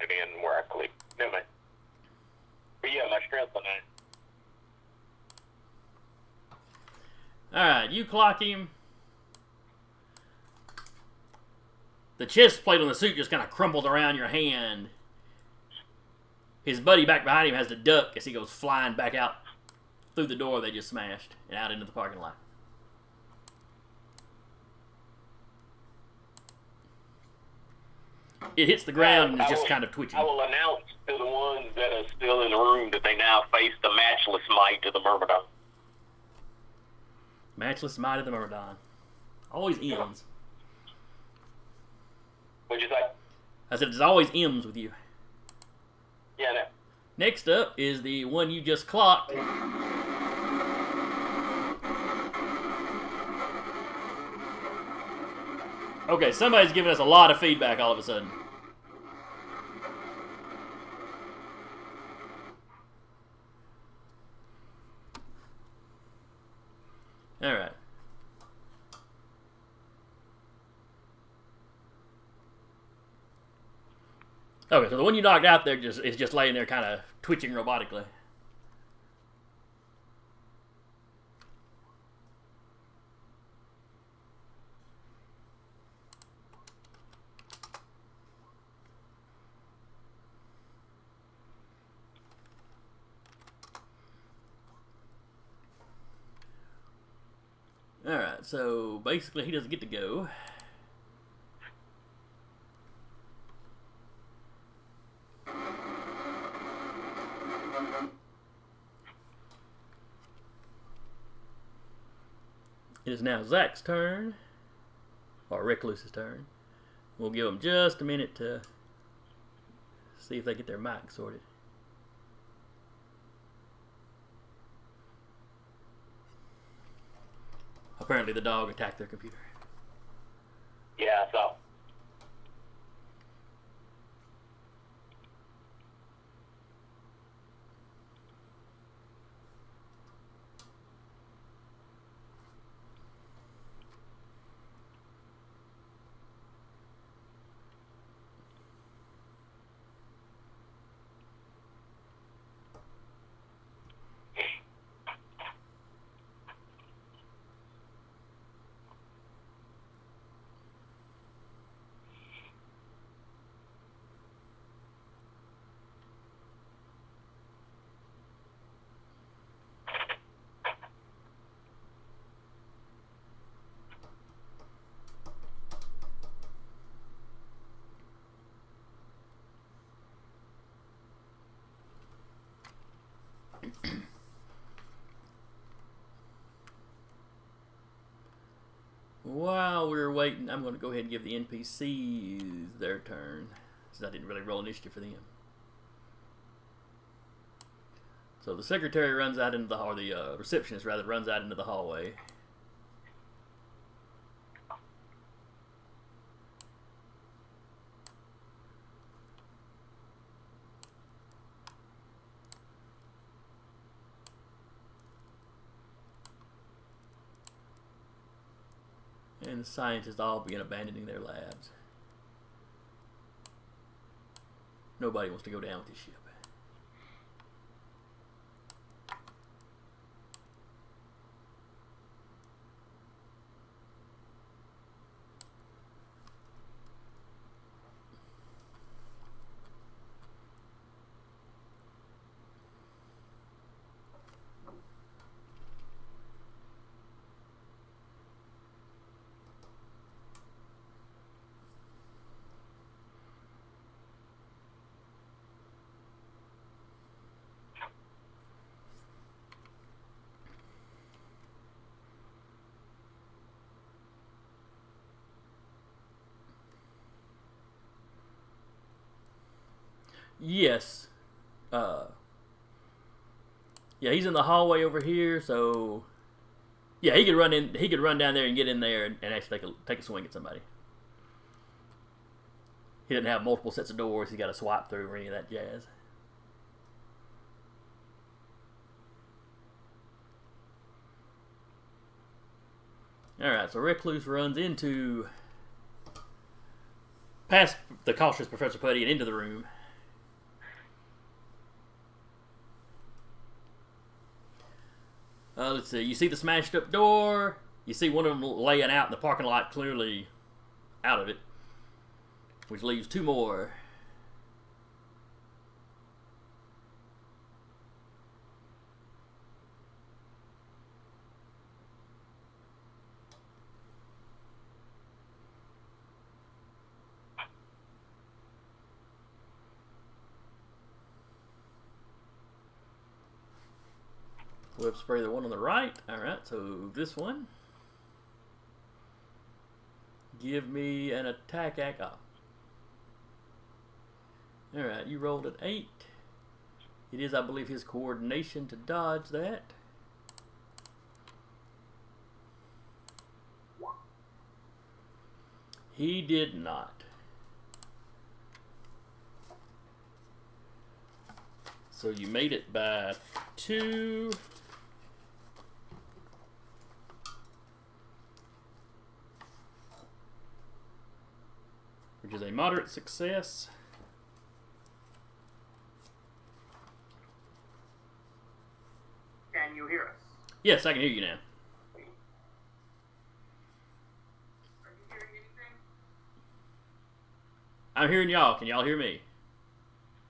it in where I clicked. No, man. But yeah, my strength on that. Alright, you clock him. The chest plate on the suit just kind of crumpled around your hand. His buddy back behind him has to duck as he goes flying back out through the door they just smashed and out into the parking lot. It hits the ground and is just kind of twitching. I will announce to the ones that are still in the room that they now face the matchless might of the Myrmidon. Matchless might of the Myrmidon. Always M's. What'd you say? I said, there's always M's with you. Yeah, no. Next up is the one you just clocked. Okay, somebody's giving us a lot of feedback all of a sudden. Alright. Okay, so the one you knocked out there is just laying there kind of twitching robotically. Alright, so basically he doesn't get to go. It is now Zach's turn, or Recluse's turn. We'll give them just a minute to see if they get their mic sorted. Apparently the dog attacked their computer. Yeah, I saw. While we're waiting, I'm going to go ahead and give the NPCs their turn, since I didn't really roll initiative for them. So the secretary runs out into the hall, or the receptionist rather, runs out into the hallway. And the scientists all begin abandoning their labs. Nobody wants to go down with this ship. Yes. Yeah, he's in the hallway over here, so yeah, he could run in. He could run down there and get in there and actually take a swing at somebody. He doesn't have multiple sets of doors. He's got to swipe through or any of that jazz. All right, so Recluse runs into past the cautious Professor Putty and into the room. Let's see. You see the smashed up door. You see one of them laying out in the parking lot, clearly out of it, which leaves 2 more. Web spray the one on the right. Alright, so this one. Give me an attack act off. Alright, you rolled an 8. It is, I believe, his coordination to dodge that. He did not. So you made it by 2. Which is a moderate success. Can you hear us? Yes, I can hear you now. Are you hearing anything? I'm hearing y'all. Can y'all hear me?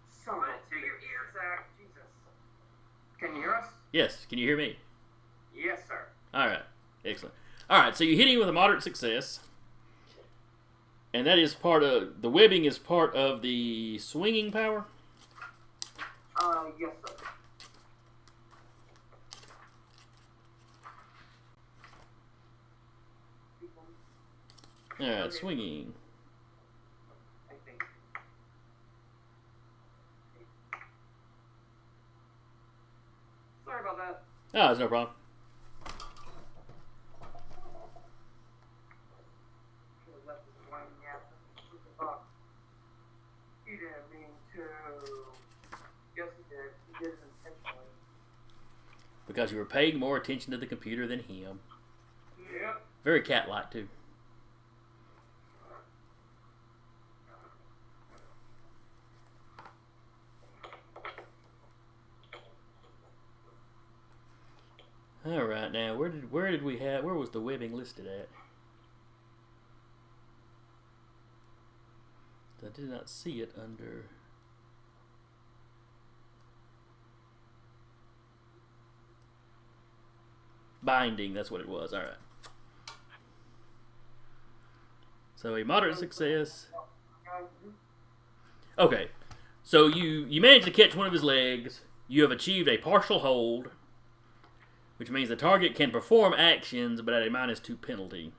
Son of a to your ears, Zach. Jesus. Can you hear us? Yes, can you hear me? Yes, sir. Alright, excellent. Alright, so you hit him with a moderate success. And that is part of, the webbing is part of the swinging power? Yes, sir. Alright, swinging. I think. Sorry about that. Oh, it's no problem. Should've left this one gap. He didn't mean to. Yes, he did. He did it intentionally. Because you were paying more attention to the computer than him. Yep. Very cat-like, too. Alright, now, where was the webbing listed at? I did not see it under... Binding, that's what it was, alright. So a moderate success. Okay, so you managed to catch one of his legs. You have achieved a partial hold, which means the target can perform actions but at a -2 penalty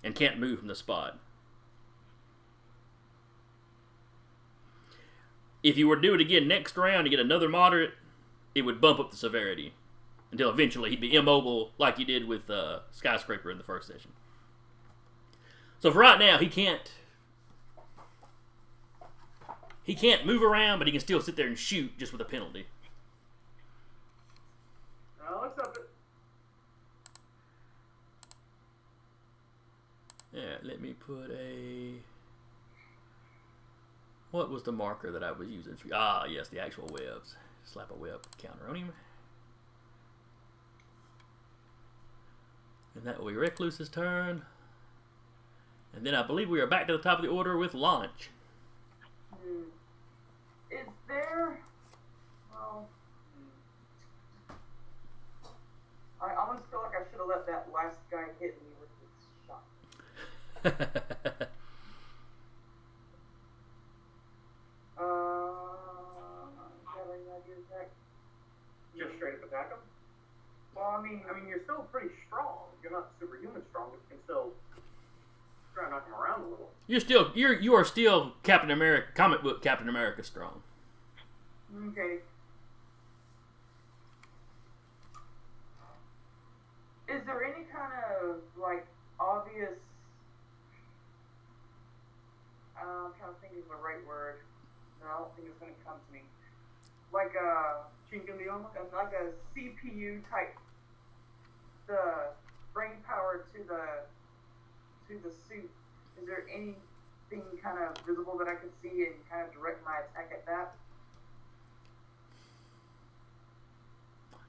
and can't move from the spot. If you were to do it again next round to get another moderate, it would bump up the severity until eventually he'd be immobile like you did with Skyscraper in the first session. So for right now, he can't move around, but he can still sit there and shoot just with a penalty. I'll accept it. Yeah, let me put a... What was the marker that I was using? Ah, yes, the actual webs. Slap a web counter on him. And that will be Recluse's turn. And then I believe we are back to the top of the order with Launch. Is there... Well... I almost feel like I should have let that last guy hit me with his shot. Just straight up attack him? Well, I mean, you're still pretty strong. You're not superhuman strong, but you can still try to knock him around a little. You are still Captain America, comic book Captain America strong. Okay. Is there any kind of, like, obvious... I'm trying to think of the right word. No, I don't think it's going to come to me. Like a... Chink in the armor? Like a CPU type. The brain power to the suit. Is there anything kind of visible that I could see and kind of direct my attack at that?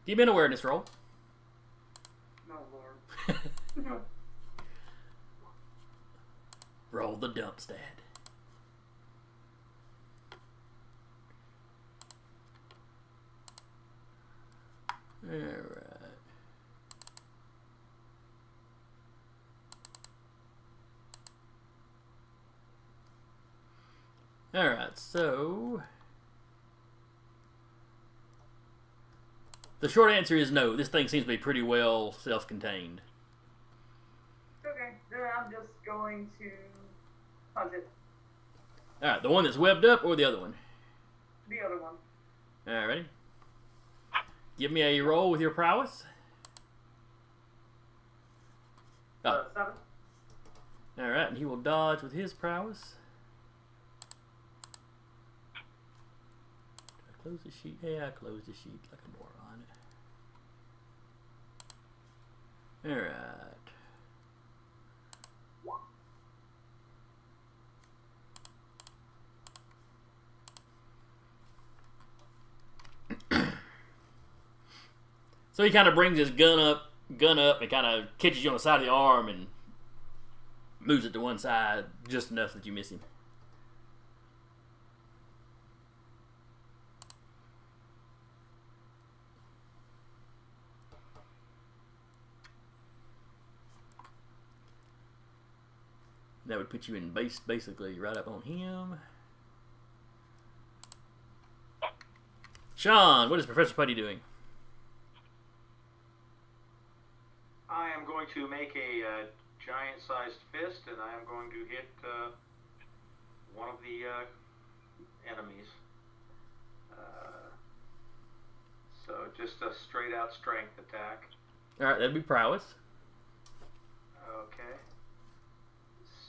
Give me an awareness roll. Roll the dump stat. Alright. Alright, so the short answer is no. This thing seems to be pretty well self-contained. Okay, then I'm just going to punch it. Alright, the one that's webbed up or the other one? The other one. Alright, ready? Give me a roll with your prowess. Oh. 7. Alright, and he will dodge with his prowess. Did I close the sheet? Yeah, I closed the sheet like a moron. Alright. So he kind of brings his gun up, and kind of catches you on the side of the arm and moves it to one side just enough that you miss him. That would put you in basically right up on him. Sean, what is Professor Putty doing? I am going to make a giant-sized fist, and I am going to hit one of the enemies. So just a straight-out strength attack. All right, that'd be prowess. Okay.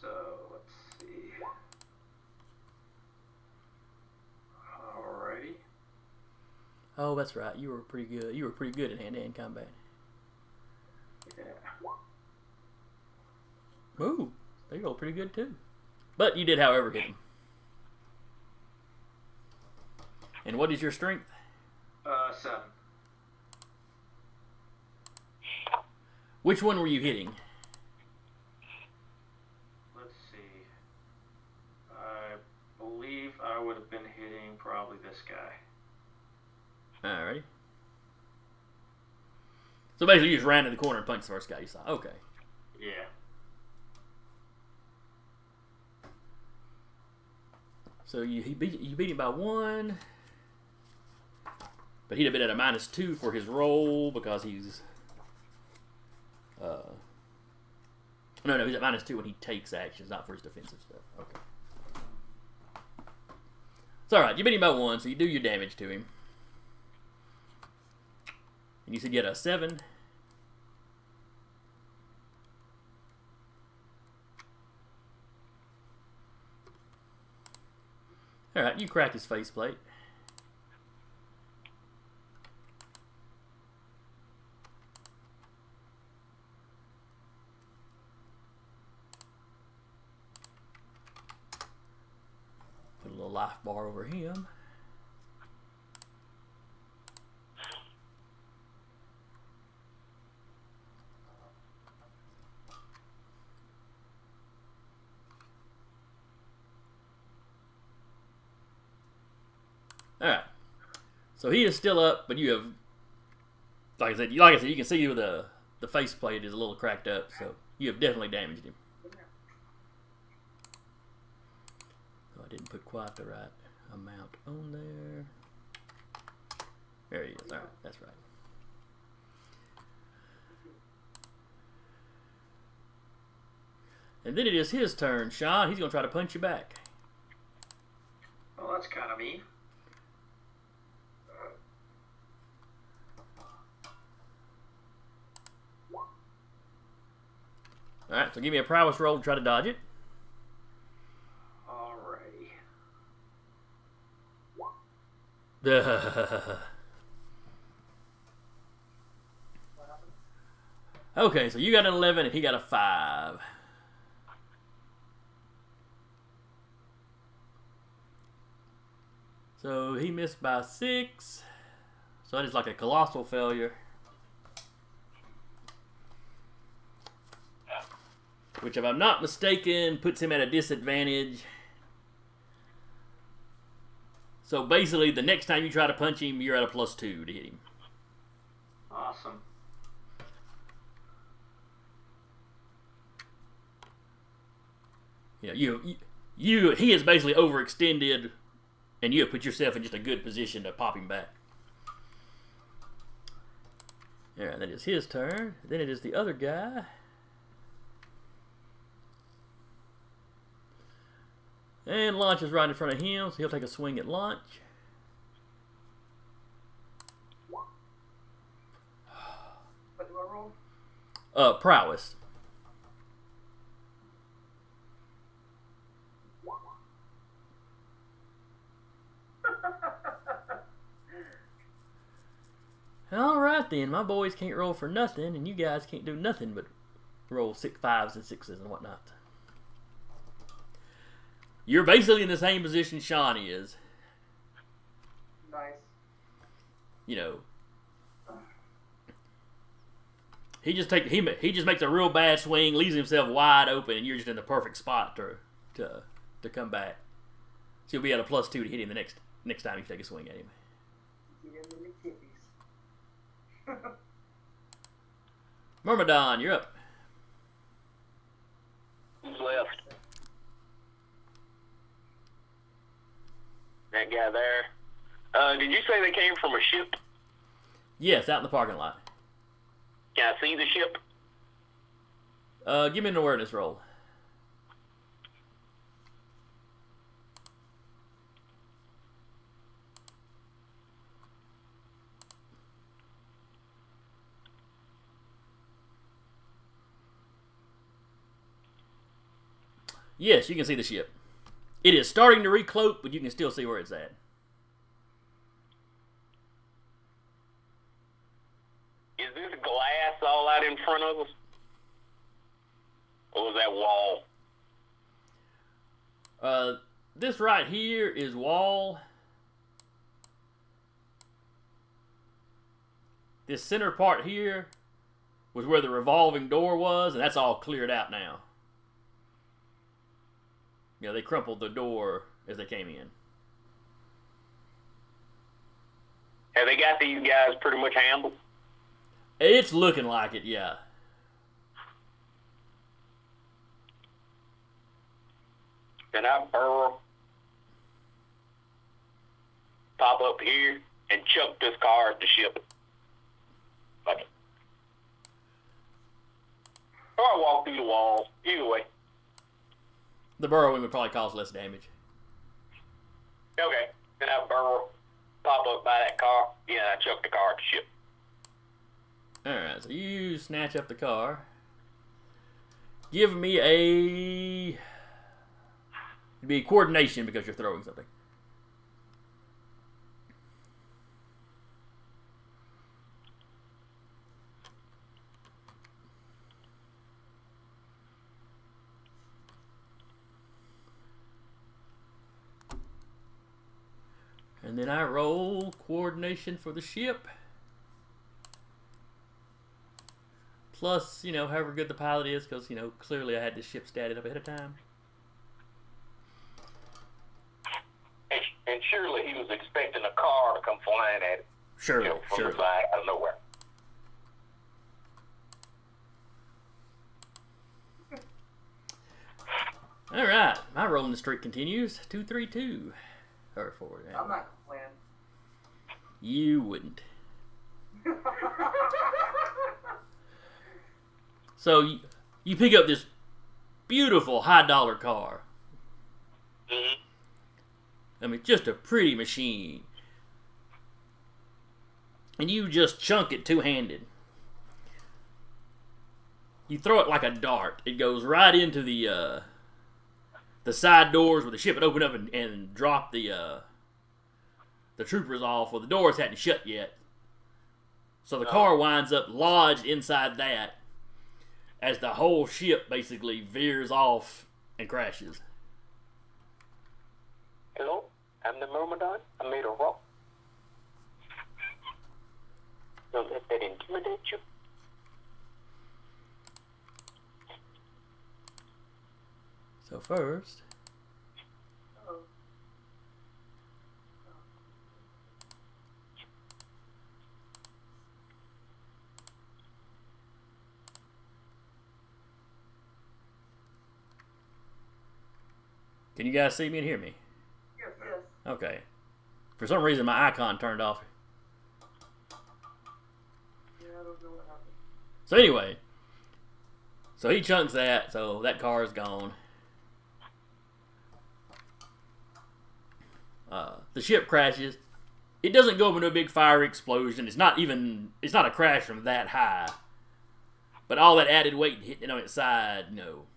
So let's see. Alrighty. Oh, that's right. You were pretty good. You were pretty good in hand-to-hand combat. Yeah. Ooh, they roll pretty good too. But you did, however, hit him. And what is your strength? 7. Which one were you hitting? Let's see. I believe I would have been hitting probably this guy. Alrighty. So basically, you just ran in the corner and punched the first guy you saw. Okay. Yeah. So you beat him by 1, but he'd have been at a -2 for his roll because he's no, he's at -2 when he takes actions, not for his defensive stuff. Okay. It's all right. You beat him by 1, so you do your damage to him. And you said you had a 7. Alright, you crack his faceplate. Put a little life bar over him. Alright. So he is still up, but you have, like I said, you can see with the faceplate is a little cracked up, so you have definitely damaged him. Oh, I didn't put quite the right amount on there. There he is. Alright, that's right. And then it is his turn, Sean. He's going to try to punch you back. Well, that's kind of mean. Alright, so give me a prowess roll to try to dodge it. Alrighty. Okay, so you got an 11 and he got a 5. So he missed by 6. So that is like a colossal failure. which, if I'm not mistaken, puts him at a disadvantage. So basically, the next time you try to punch him, you're at a +2 to hit him. Awesome. He is basically overextended, and you have put yourself in just a good position to pop him back. Alright, that is his turn. Then it is the other guy. And launch is right in front of him, so he'll take a swing at launch. What do I roll? Prowess. Alright then, my boys can't roll for nothing, and you guys can't do nothing but roll 5s and 6s and whatnot. You're basically in the same position Sean is. Nice. You know, he just makes a real bad swing, leaves himself wide open, and you're just in the perfect spot to come back. So you'll be at a +2 to hit him the next time you take a swing at him. Myrmidon, you're up. Who's left? That guy there. Did you say they came from a ship? Yes, out in the parking lot. Can I see the ship? Give me an awareness roll. Yes, you can see the ship. It is starting to recloak, but you can still see where it's at. Is this glass all out in front of us? Or was that wall? This right here is wall. This center part here was where the revolving door was, and that's all cleared out now. You know, they crumpled the door as they came in. Have they got these guys pretty much handled? It's looking like it, yeah. Then I burrow, pop up here, and chuck this car at the ship. Like, or I walk through the wall. Either way. The burrowing would probably cause less damage. Okay. Then I burrow, pop up by that car, and I chuck the car at the ship. Alright, so you snatch up the car. Give me a... It'd be coordination because you're throwing something. And then I roll coordination for the ship. Plus, you know, however good the pilot is, because, you know, clearly I had this ship statted up ahead of time. And surely he was expecting a car to come flying at him. Surely, You know, from surely. the side out of nowhere. All right, my rolling streak continues. 2-3-2. Or 4. I'm not complaining. You wouldn't. So you pick up this beautiful high-dollar car. Mm-hmm. I mean, just a pretty machine. And you just chunk it two-handed. You throw it like a dart. It goes right into the side doors where the ship would open up and drop the troopers off. Well, the doors hadn't shut yet. So the car winds up lodged inside that as the whole ship basically veers off and crashes. Hello, I'm the Myrmidon. I made a roll. Don't let that intimidate you. first, Oh. can you guys see me and hear me? Yes, sir. Yes. Okay. For some reason, my icon turned off. Yeah, I don't know what happened. So anyway, so he chunks that, so that car is gone. The ship crashes. It doesn't go up into a big fire explosion. It's not a crash from that high. But all that added weight hitting on its side, no.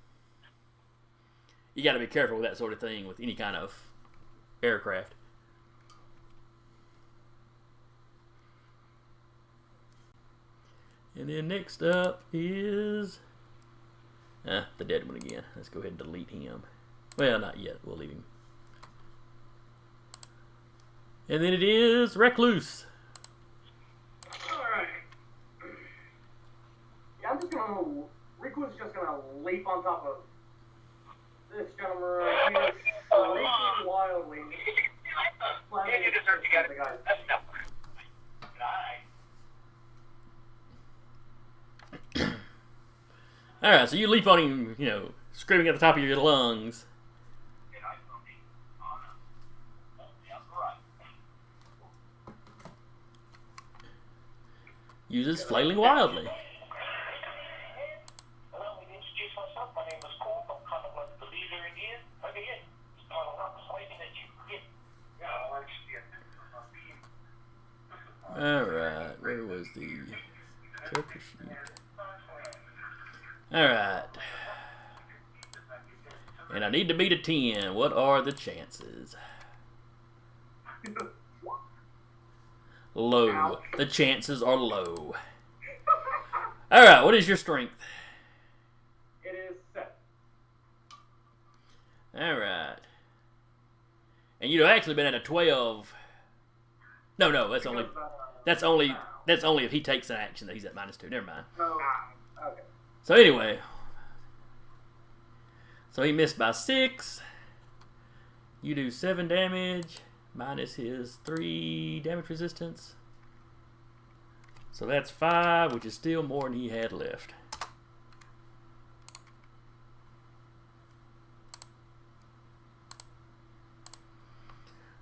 You got to be careful with that sort of thing with any kind of aircraft. And then next up is the dead one again. Let's go ahead and delete him. Well, not yet. We'll leave him. And then it is Recluse. Alright. Yeah, I'm just gonna. Recluse is just gonna leap on top of this gentleman right here, leaping wildly. Yeah, you deserve to get it. That's enough. Nice. Alright, so you leap on him, screaming at the top of your lungs. Uses flailing wildly. Allow me to introduce myself. My name is Prof. I'm kind of like the leader in here. Again, I'm not persuading that you get. Yeah, Alright, where was the character sheet? Alright. And I need to beat a 10. What are the chances? Low. Ouch. The chances are low. Alright, what is your strength? It is set. Alright. And you've actually been at a 12. No, that's only if he takes an action that he's at -2. Never mind. Oh, okay. So anyway. So he missed by 6. You do 7 damage. Minus his 3 damage resistance. So that's 5, which is still more than he had left.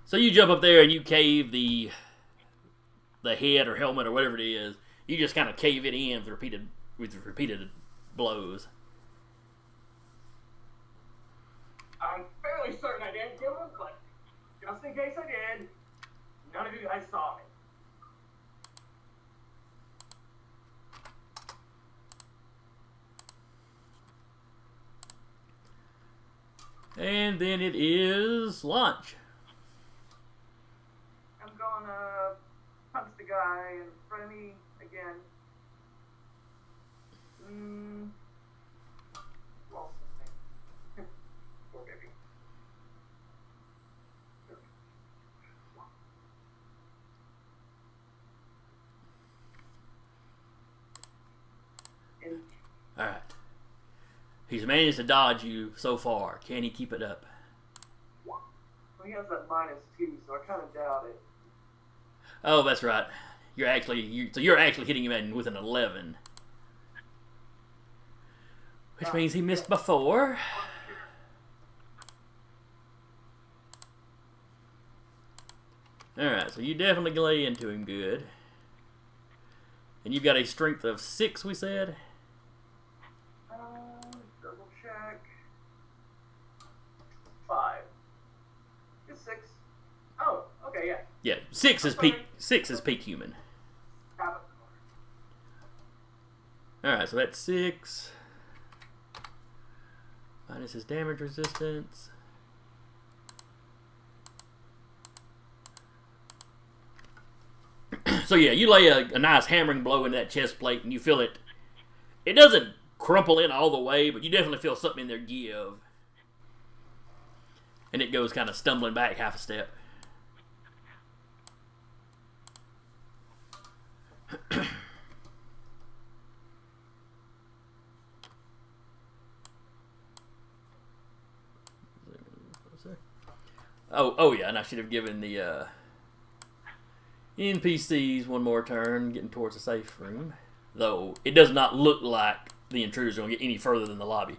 So you jump up there and you cave the head or helmet or whatever it is. You just kind of cave it in with repeated blows. I'm fairly certain I didn't kill him, but just in case I did, none of you guys saw me. And then it is lunch. I'm gonna punch the guy in front of me again. Lost something. Poor baby. And Alright. He's managed to dodge you so far. Can he keep it up? well, he has that -2, so I kind of doubt it. Oh, that's right. You're actually hitting him with an 11. Which means he missed before. Alright, so you definitely lay into him good. And you've got a strength of 6, we said. Double check. 5. It's 6. Oh, okay, yeah. Yeah, 6 is peak. 6 is peak human. Have it. Alright, so that's 6. Minus his damage resistance. So yeah, you lay a nice hammering blow into that chest plate and you feel it. It doesn't crumple in all the way, but you definitely feel something in there give. And it goes kind of stumbling back half a step. Oh yeah, and I should have given the NPCs one more turn, getting towards the safe room. Though it does not look like the intruders are going to get any further than the lobby.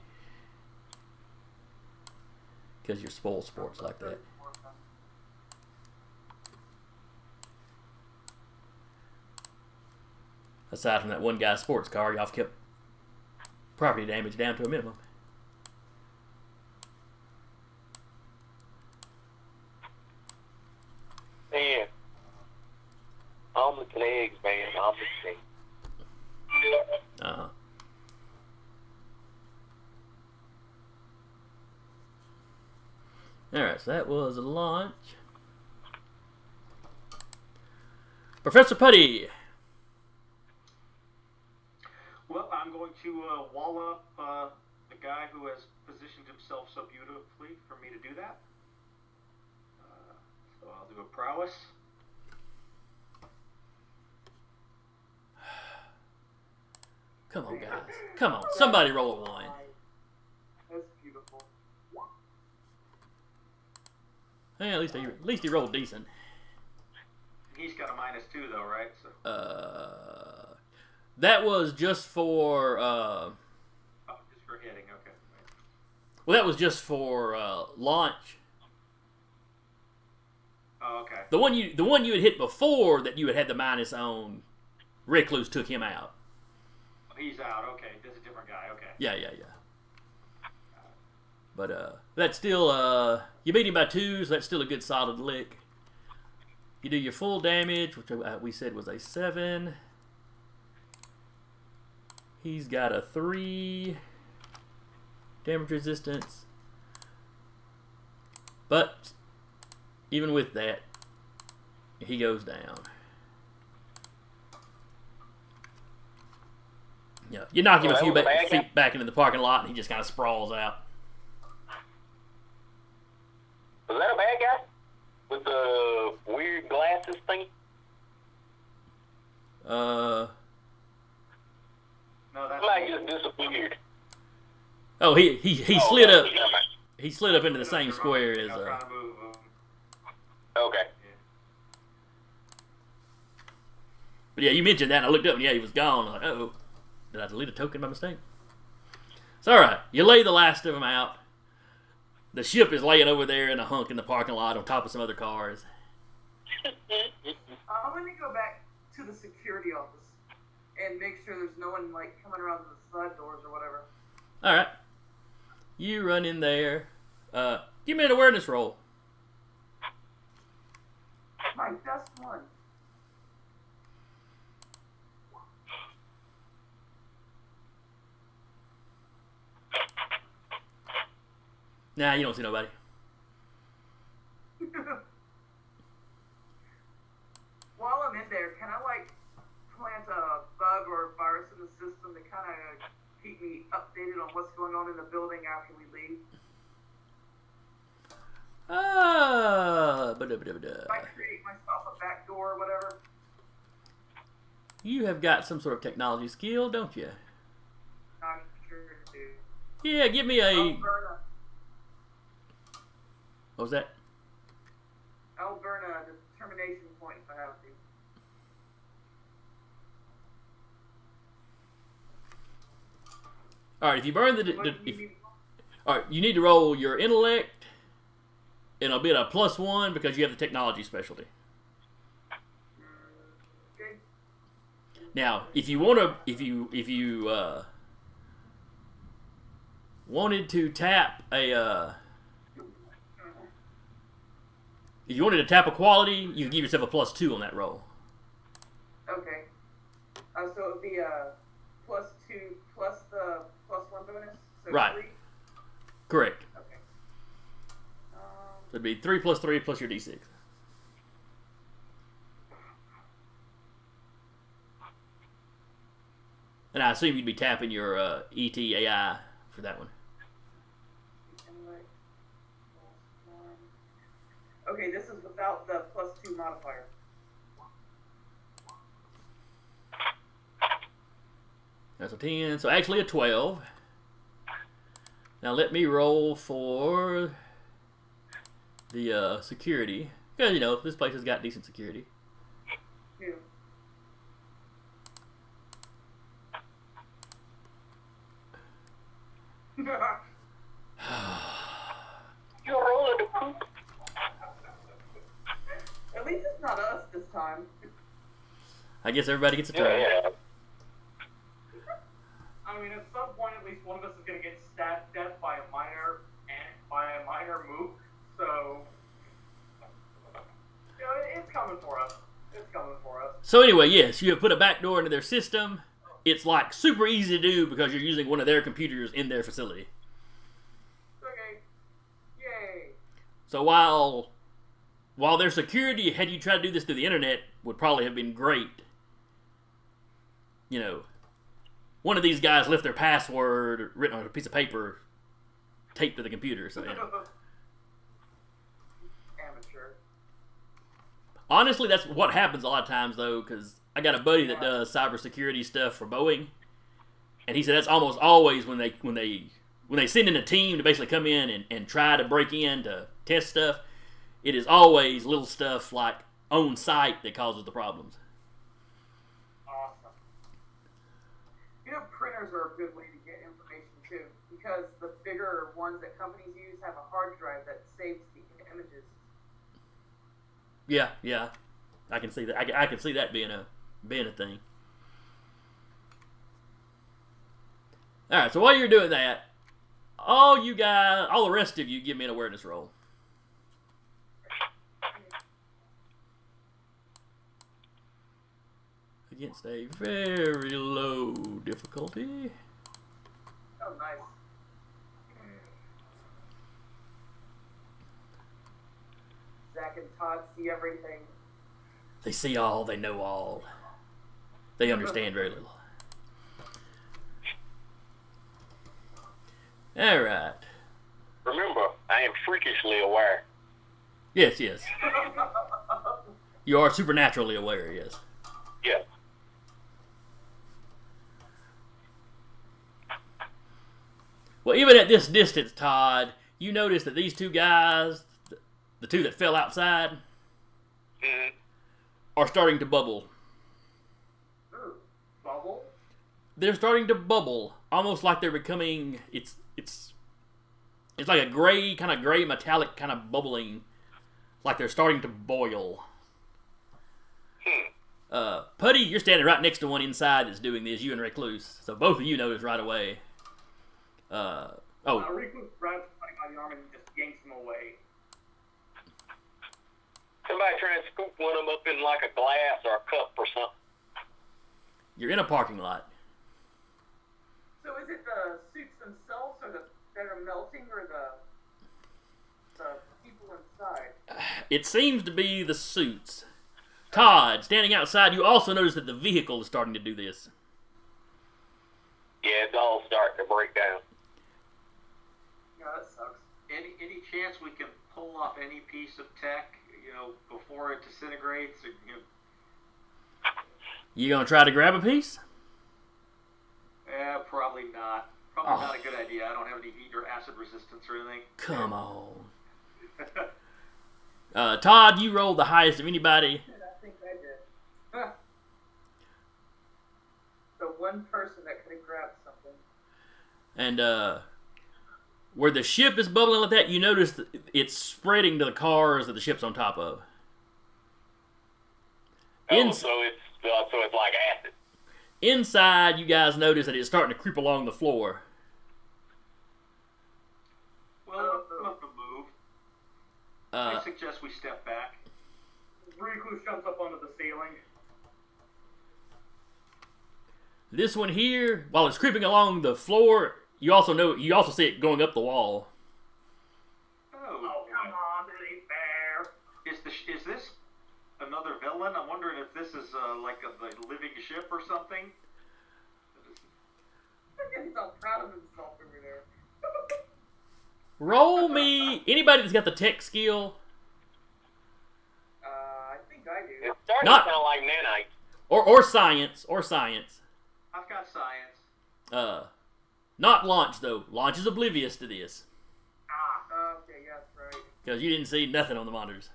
Because you're spoiled sports like that. Aside from that one guy's sports car, y'all have kept property damage down to a minimum. Man, omelet and eggs, man. Omelet and eggs. Uh-huh. Alright, so that was a launch. Professor Putty. Well, I'm going to wall up the guy who has positioned himself so beautifully for me to do that. So I'll do a prowess. Come on, guys. Come on. Somebody roll a 1. That's beautiful. Hey, at least he rolled decent. He's got a -2 though, right? So. That was just for Oh, just for hitting. Okay. well, that was just for launch. Oh, okay. The one you had hit before that you had the minus on, Recluse took him out. He's out. Okay, this is a different guy. Okay. Yeah. But that's still you beat him by 2, so that's still a good solid lick. You do your full damage, which we said was a 7. He's got a 3 damage resistance, but even with that, he goes down. Yeah, you knock him a few feet back into the parking lot, and he just kind of sprawls out. Was that a bad guy with the weird glasses thing? No, that's Like just disappeared. Oh, he slid up. He slid up into the same square as. I'm trying to move him. Okay. But yeah, you mentioned that, and I looked up, and yeah, he was gone. I was like, uh-oh, did I delete a token by mistake? It's all right. You lay the last of them out. The ship is laying over there in a hunk in the parking lot on top of some other cars. I'm going to go back to the security office and make sure there's no one like coming around the side doors or whatever. All right. You run in there. Give me an awareness roll. My best one. Nah, you don't see nobody. While I'm in there, can I like plant a bug or a virus in the system to kind of keep me updated on what's going on in the building after we leave? Ba-da-ba-da-ba-da. I create myself a back door or whatever. You have got some sort of technology skill, don't you? I'm sure do. Yeah, give me a. What was that? I'll burn a determination point if I have to. All right, if you burn all right, you need to roll your intellect, and it'll be at a +1 because you have the technology specialty. Okay. Now, if you want to, if you wanted to tap a, if you wanted to tap a quality, you can give yourself a +2 on that roll. Okay. So it would be a +2 plus the +1 bonus. So Right. 3? Correct. Okay. So it'd be 3 + 3 plus your D6. And I assume you'd be tapping your ETAI for that one. Okay, this is without the +2 modifier. That's a 10. So actually a 12. Now let me roll for the security. Because, you know, this place has got decent security. Yeah. You're rolling the poop. At least it's not us this time. I guess everybody gets a turn. Yeah. I mean, at some point, at least one of us is going to get stabbed to death by a minor mook. So, you know, it's coming for us. It's coming for us. So anyway, yes, you have put a backdoor into their system. It's like super easy to do because you're using one of their computers in their facility. Okay. Yay. So while their security, had you tried to do this through the internet, would probably have been great. You know, one of these guys left their password written on a piece of paper taped to the computer. So, you know. Amateur. Honestly, that's what happens a lot of times, though, because I got a buddy that does cybersecurity stuff for Boeing, and he said that's almost always when they send in a team to basically come in and try to break in to test stuff. It is always little stuff like on site that causes the problems. Awesome. You know, printers are a good way to get information too, because the bigger ones that companies use have a hard drive that saves the images. Yeah, I can see that. I can see that being a thing. All right, so while you're doing that, all the rest of you, give me an awareness roll. Against a very low difficulty. Oh, nice. Zach and Todd see everything. They see all, they know all. They understand very little. All right. Remember, I am freakishly aware. Yes. You are supernaturally aware, yes. Yeah. Well, even at this distance, Todd, you notice that these two guys, the two that fell outside, are starting to bubble. Bubble? They're starting to bubble, almost like they're becoming. It's like a gray metallic kind of bubbling, like they're starting to boil. Putty, you're standing right next to one inside that's doing this. You and Recluse, so both of you notice right away. Recluse grabs Putty by the arm and just yanks him away. Somebody try and scoop one of them up in like a glass or a cup or something. You're in a parking lot. So is it the suits themselves or that are melting, or the people inside? It seems to be the suits. Todd, standing outside, you also notice that the vehicle is starting to do this. Yeah, it's all starting to break down. Yeah, that sucks. Any chance we can pull off any piece of tech, you know, before it disintegrates? Or, you know, You gonna try to grab a piece? probably not. Probably not a good idea. I don't have any heat or acid resistance or anything. Come on. Todd, you rolled the highest of anybody. I think I did. The one person that could have grabbed something. And where the ship is bubbling like that, you notice that it's spreading to the cars that the ship's on top of. So it's like acid. Inside, you guys notice that it's starting to creep along the floor. Well, we'll have to move. I suggest we step back. Recluse jumps up onto the ceiling. This one here, while it's creeping along the floor, you also see it going up the wall. Oh, come on, this ain't fair. Is this another villain? I'm wondering if this is like a living ship or something. He's all proud of himself over there. Roll me anybody that's got the tech skill. I think I do. It's starting Not- to sound like nanite. Or science. I've got science. Not launch though. Launch is oblivious to this. Okay, yeah, that's right. Because you didn't see nothing on the monitors.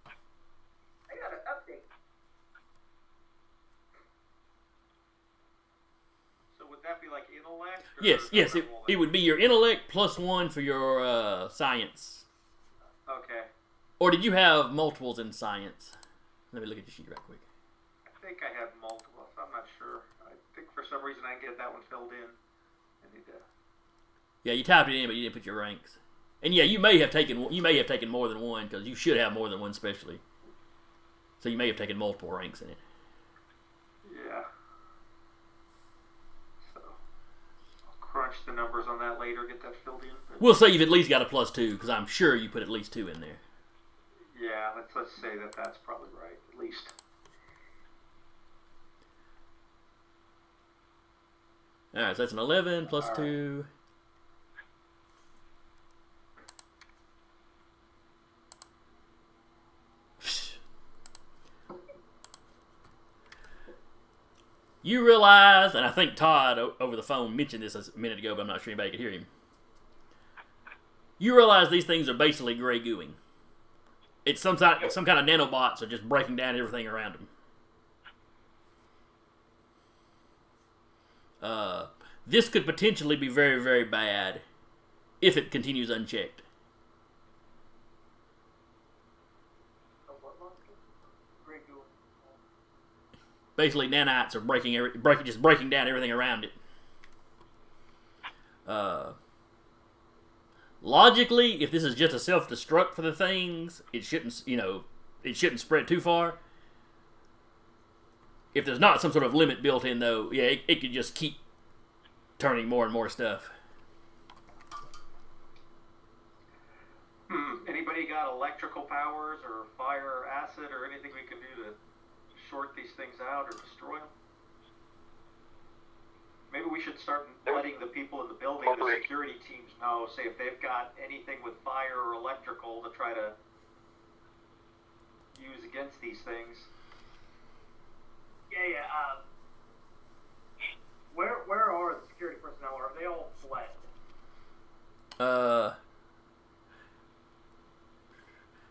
I got an update. So would that be like intellect? Or Yes, yes, it normal? would be your intellect plus 1 for your science. Okay. Or did you have multiples in science? Let me look at your sheet right quick. I think I have multiple. I'm not sure. I think for some reason I didn't get that one filled in. I need to. Yeah, you typed it in, but you didn't put your ranks. And yeah, you may have taken more than one because you should have more than one specialty. So you may have taken multiple ranks in it. Yeah. So I'll crunch the numbers on that later, get that filled in. But We'll say you've at least got a +2 because I'm sure you put at least 2 in there. yeah, let's say that that's probably right, at least. All right, so that's an 11 plus All 2. You realize, and I think Todd over the phone mentioned this a minute ago, but I'm not sure anybody could hear him. You realize these things are basically gray gooing. It's some kind of nanobots are just breaking down everything around them. This could potentially be very, very bad if it continues unchecked. Basically, nanites are breaking down everything around it. Logically, if this is just a self-destruct for the things, it shouldn't spread too far. If there's not some sort of limit built in, though, yeah, it could just keep turning more and more stuff. Anybody got electrical powers or fire, acid, or anything we can do to short these things out or destroy them? Maybe we should start letting the people in the building, the security teams know, say if they've got anything with fire or electrical to try to use against these things. Yeah. Where are the security personnel? Are they all fled?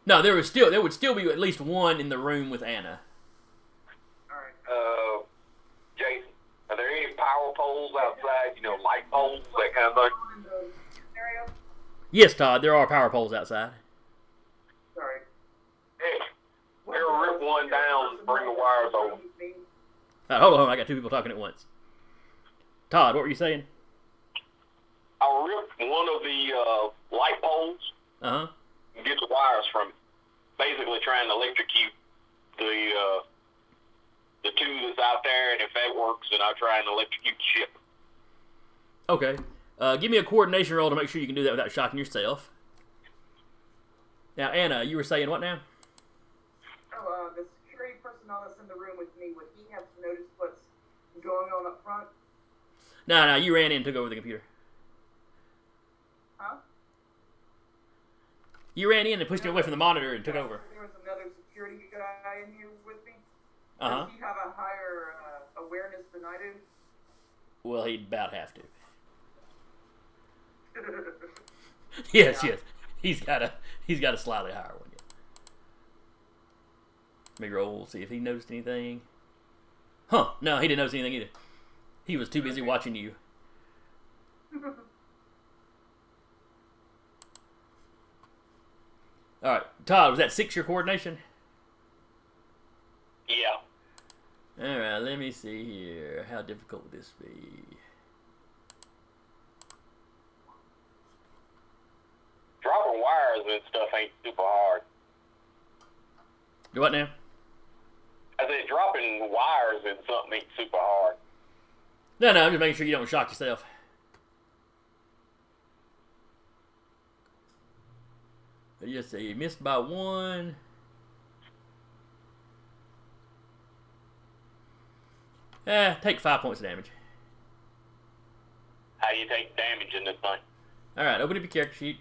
No, there would still be at least one in the room with Anna. Alright. Jason, are there any power poles outside? Light poles, that kind of thing? In the area? Yes, Todd, there are power poles outside. Sorry. Hey, we'll rip one down and bring the wires over. Hold on, I got 2 people talking at once. Todd, what were you saying? I'll rip one of the light poles Uh-huh. and get the wires from it. Basically trying to electrocute the 2 that's out there, and if that works, then I'll try and electrocute the ship. Okay. Give me a coordination roll to make sure you can do that without shocking yourself. Now, Anna, you were saying what now? Oh, the security personnel that's in the room with me, would he have to notice what's going on up front? No, you ran in and took over the computer. Huh? You ran in and pushed it away from the monitor and took over. There was another security guy in here with me. Uh-huh. Does he have a higher awareness than I do? Well, he'd about have to. Yes. He's got a slightly higher one. Let me roll, see if he noticed anything. Huh, no, he didn't notice anything either. He was too busy watching you. Alright, Todd, was that 6 your coordination? Yeah. Alright, let me see here. How difficult would this be? Dropping wires and stuff ain't super hard. Do what now? I said dropping wires and something ain't super hard. No, I'm just making sure you don't shock yourself. Just say you missed by 1. Take 5 points of damage. How do you take damage in this thing? Alright, open up your character sheet.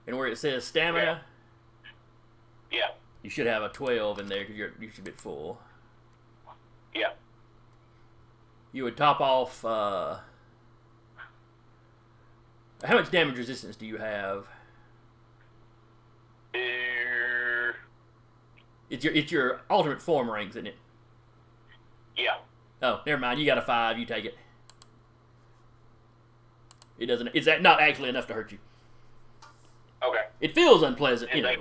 And where it says stamina, Yeah. you should have a 12 in there because you should be at full. Yeah. You would top off. How much damage resistance do you have? It's your alternate form ranks, isn't it? Yeah. Oh, never mind. You got a 5. You take it. It doesn't. It's not actually enough to hurt you. Okay. It feels unpleasant, you know.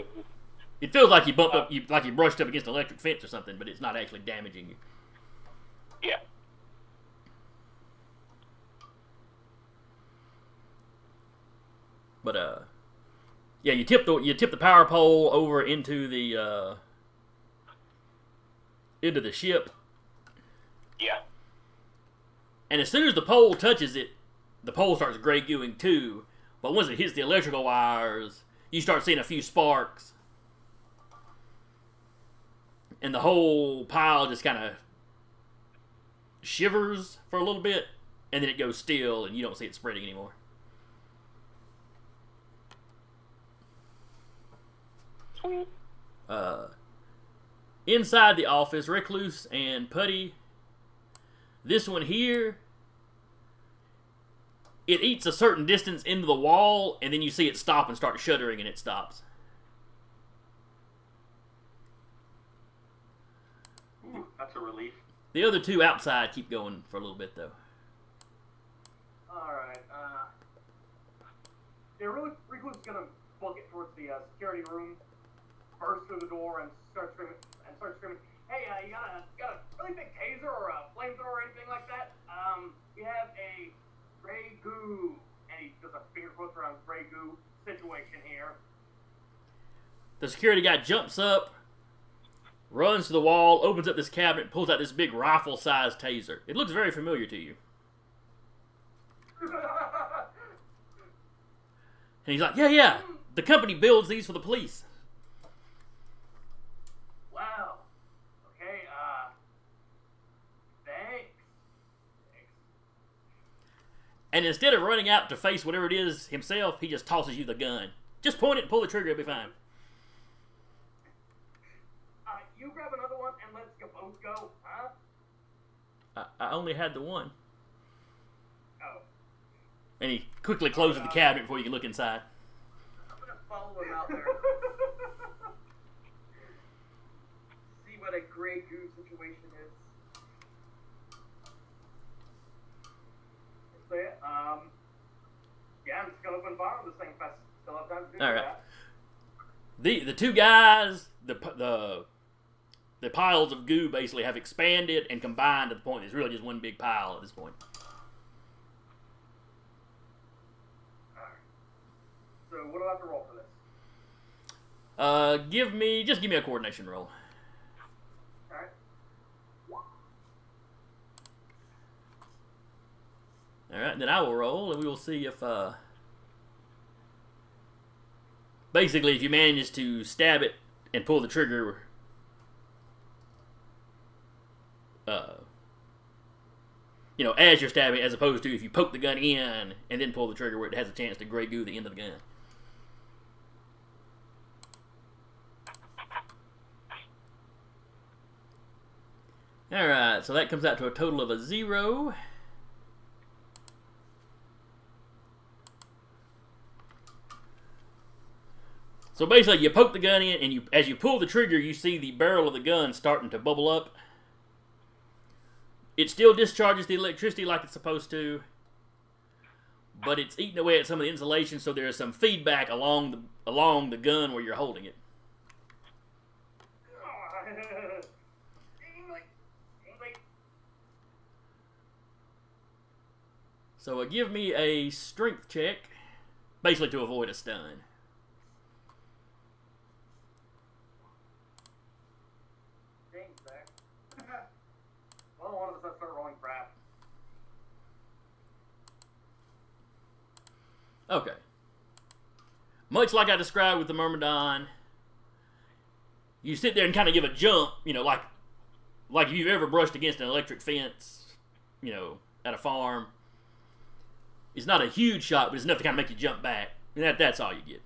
It feels like you bumped up, like you brushed up against an electric fence or something, but it's not actually damaging you. Yeah. But yeah, you tip the power pole over into the ship. Yeah. And as soon as the pole touches it, the pole starts gray gooing too. But once it hits the electrical wires, you start seeing a few sparks. And the whole pile just kind of shivers for a little bit, and then it goes still, and you don't see it spreading anymore. Inside the office, Recluse and Putty. This one here, it eats a certain distance into the wall, and then you see it stop and start shuddering, and it stops. Ooh, that's a relief. The other two outside keep going for a little bit, though. Alright, yeah, really, Recluse is gonna book it towards the security room, burst through the door, and start screaming, hey, you got a really big taser or a flamethrower or anything like that? We have a gray goo, and he does a finger quotes around gray goo situation here. The security guy jumps up, runs to the wall, opens up this cabinet, pulls out this big rifle-sized taser. It looks very familiar to you. And he's like, yeah, the company builds these for the police. Wow. Okay, thanks. And instead of running out to face whatever it is himself, he just tosses you the gun. Just point it and pull the trigger, it'll be fine. You grab another one and let's both go, huh? I only had the one. Oh. And he quickly closes the cabinet before you can look inside. I'm gonna follow him out there. See what a gray goo situation is. So yeah, yeah, I'm just gonna open fire on this thing if I still have time to do All right. that. The two guys, the piles of goo basically have expanded and combined to the point it's really just one big pile at this point. Alright. So what do I have to roll for this? Give me a coordination roll. Alright. Alright, then I will roll and we will see if basically if you manage to stab it and pull the trigger as you're stabbing, as opposed to if you poke the gun in and then pull the trigger where it has a chance to gray goo the end of the gun. Alright, so that comes out to a total of a 0. So basically you poke the gun in and as you pull the trigger you see the barrel of the gun starting to bubble up. It still discharges the electricity like it's supposed to, but it's eating away at some of the insulation, so there is some feedback along the gun where you're holding it. So give me a strength check, basically to avoid a stun. One of us has to start rolling crap. Okay. Much like I described with the Myrmidon, you sit there and kind of give a jump, like if you've ever brushed against an electric fence, at a farm. It's not a huge shot, but it's enough to kind of make you jump back. And that's all you get.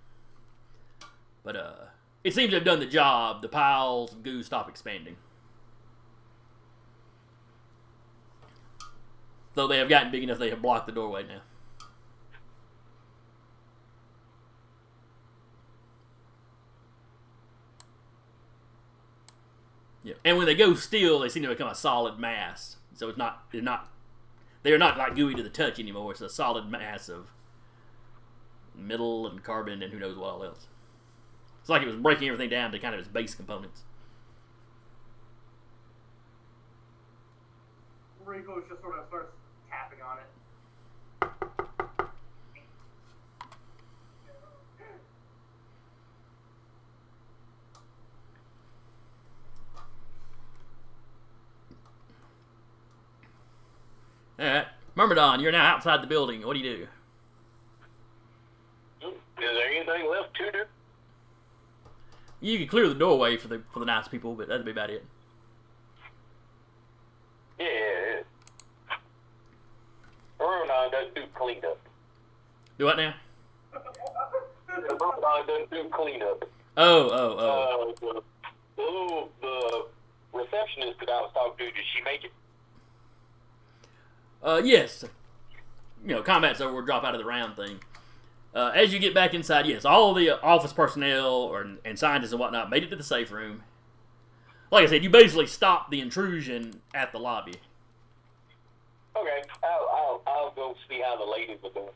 But it seems to have done the job. The piles of goo stop expanding. Though they have gotten big enough, they have blocked the doorway now. Yeah, and when they go still, they seem to become a solid mass. So they are not like gooey to the touch anymore. It's a solid mass of metal and carbon and who knows what all else. It's like it was breaking everything down to kind of its base components. Recluse just sort of starts tapping on it. Alright. Myrmidon, you're now outside the building. What do you do? Is there anything left to do? You can clear the doorway for the nice people, but that'd be about it. Yeah. Myrmidon doesn't do cleanup. Do what now? Myrmidon doesn't do cleanup. Oh. The receptionist that I was talking to, did she make it? Yes. Combat's over, we'll drop out of the round thing. As you get back inside, yes, all the office personnel and scientists and whatnot made it to the safe room. Like I said, you basically stopped the intrusion at the lobby. Okay, I'll go see how the ladies are doing.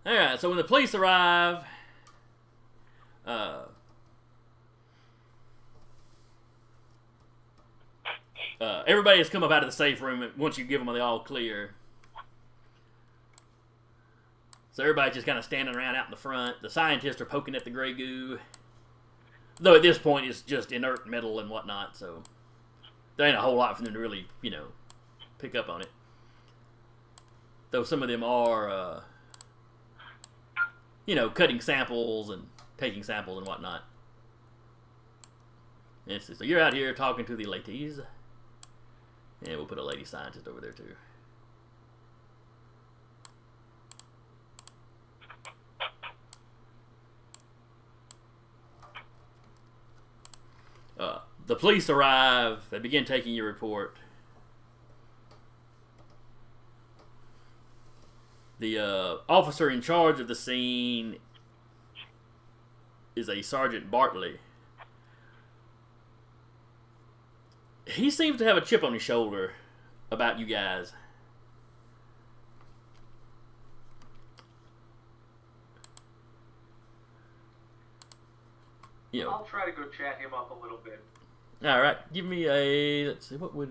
Alright, so when the police arrive, everybody has come up out of the safe room once you give them the all clear. So everybody's just kind of standing around out in the front. The scientists are poking at the gray goo. Though at this point it's just inert metal and whatnot, so there ain't a whole lot for them to really, pick up on it. Though some of them are, cutting samples and taking samples and whatnot. So you're out here talking to the ladies. And we'll put a lady scientist over there too. The police arrive. They begin taking your report. The officer in charge of the scene is a Sergeant Bartley. He seems to have a chip on his shoulder about you guys. I'll try to go chat him up a little bit. All right, give me a. Let's see. What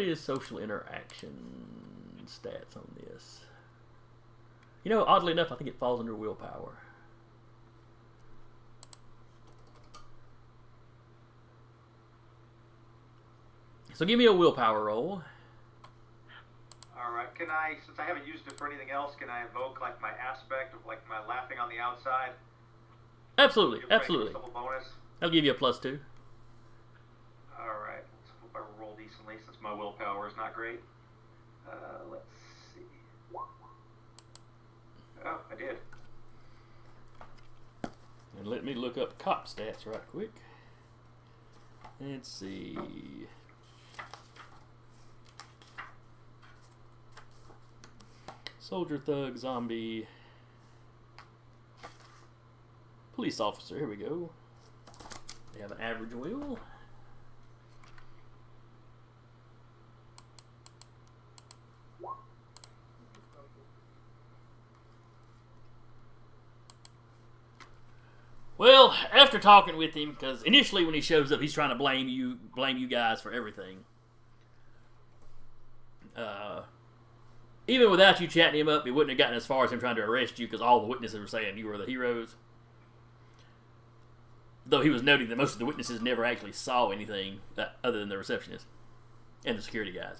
is social interaction stats on this? Oddly enough, I think it falls under willpower. So give me a willpower roll. Alright, since I haven't used it for anything else, can I invoke like my aspect of like my laughing on the outside? Absolutely, Give absolutely. myself a bonus? I'll give you a +2. Alright, let's hope I roll decently since my willpower is not great. Let's see. Oh, I did. And let me look up cop stats right quick. Let's see. Soldier, thug, zombie, police officer. Here we go. They have an average will. Well, after talking with him, because initially when he shows up, he's trying to blame you guys for everything. Even without you chatting him up, he wouldn't have gotten as far as him trying to arrest you because all the witnesses were saying you were the heroes. Though he was noting that most of the witnesses never actually saw anything other than the receptionist and the security guys.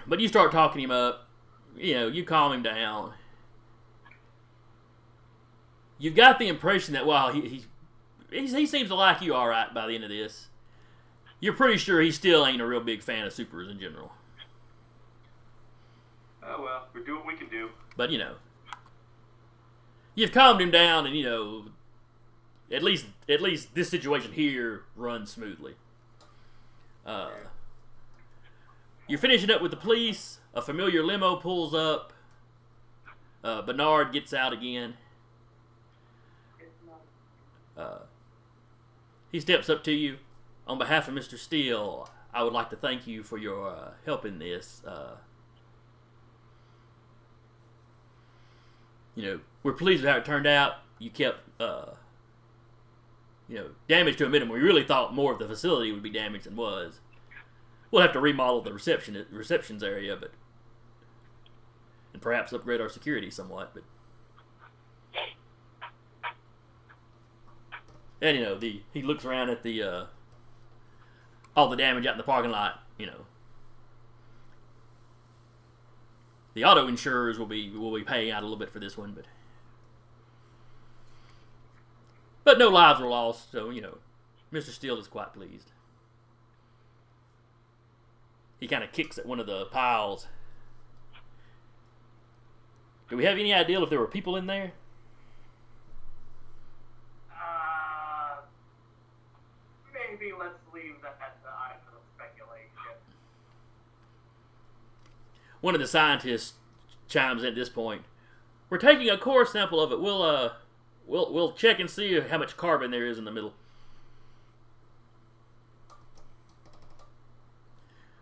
But you start talking him up, you calm him down. You've got the impression that while he seems to like you all right by the end of this, you're pretty sure he still ain't a real big fan of supers in general. Oh well, we do what we can do. But you've calmed him down, and at least this situation here runs smoothly. You're finishing up with the police. A familiar limo pulls up. Bernard gets out again. He steps up to you. On behalf of Mr. Steele, I would like to thank you for your help in this. We're pleased with how it turned out. You kept, damage to a minimum. We really thought more of the facility would be damaged than was. We'll have to remodel the receptions area, and perhaps upgrade our security somewhat. But and he looks around at the all the damage out in the parking lot. The auto insurers will be paying out a little bit for this one, but no lives were lost. So Mr. Steele is quite pleased. He kind of kicks at one of the piles. Do we have any idea if there were people in there? Maybe let's leave that to idle speculation. One of the scientists chimes in at this point. We're taking a core sample of it. We'll check and see how much carbon there is in the middle.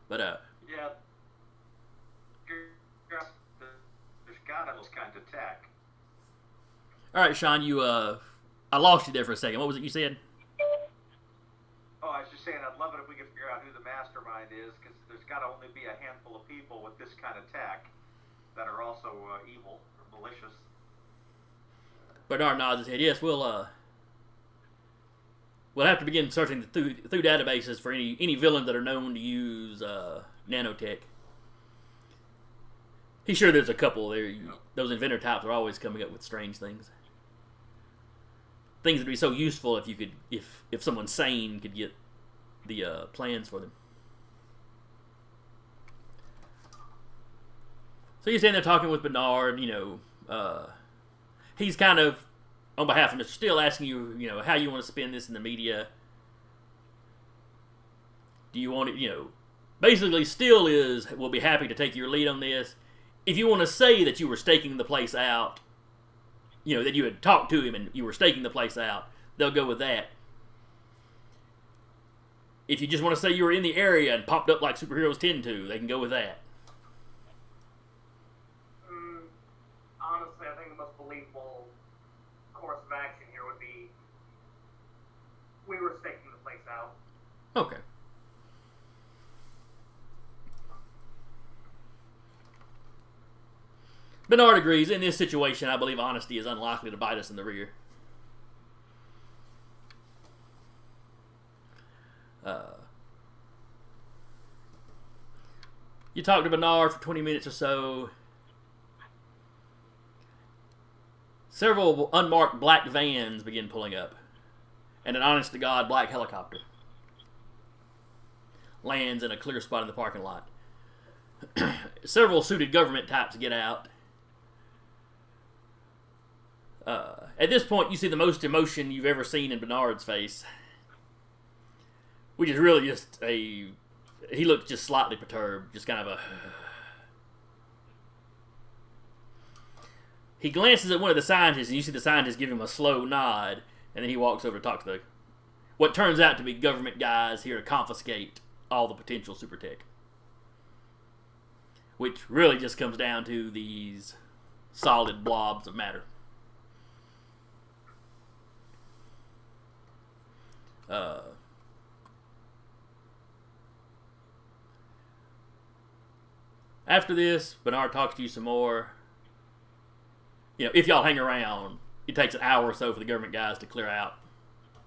But yeah, there's got those kinds of tech. All right, Sean, I lost you there for a second. What was it you said? Oh, I was just saying, I'd love it if we could figure out who the mastermind is, because there's got to only be a handful of people with this kind of tech that are also evil or malicious. Bernard nods his head. Yes, we'll have to begin searching through databases for any villains that are known to use nanotech. He's sure there's a couple there. Those inventor types are always coming up with strange things. Things that would be so useful if someone sane could get the plans for them. So you're standing there talking with Bernard. He's kind of, on behalf of Mr. Steele, asking you, how you want to spin this in the media. Do you want it, basically Steele will be happy to take your lead on this. If you want to say that you were staking the place out, that you had talked to him and you were staking the place out, they'll go with that. If you just want to say you were in the area and popped up like superheroes tend to, they can go with that. Honestly, I think the most believable course of action here would be we were staking the place out. Okay. Bernard agrees. In this situation, I believe honesty is unlikely to bite us in the rear. You talk to Bernard for 20 minutes or so. Several unmarked black vans begin pulling up, and an honest-to-God black helicopter lands in a clear spot in the parking lot. Several suited government types get out. At this point, you see the most emotion you've ever seen in Bernard's face, which is really just he looks just slightly perturbed, just kind of a... He glances at one of the scientists, and you see the scientist give him a slow nod, and then he walks over to talk to what turns out to be government guys here to confiscate all the potential super tech. Which really just comes down to these solid blobs of matter. After this, Bernard talks to you some more. If y'all hang around, it takes an hour or so for the government guys to clear out,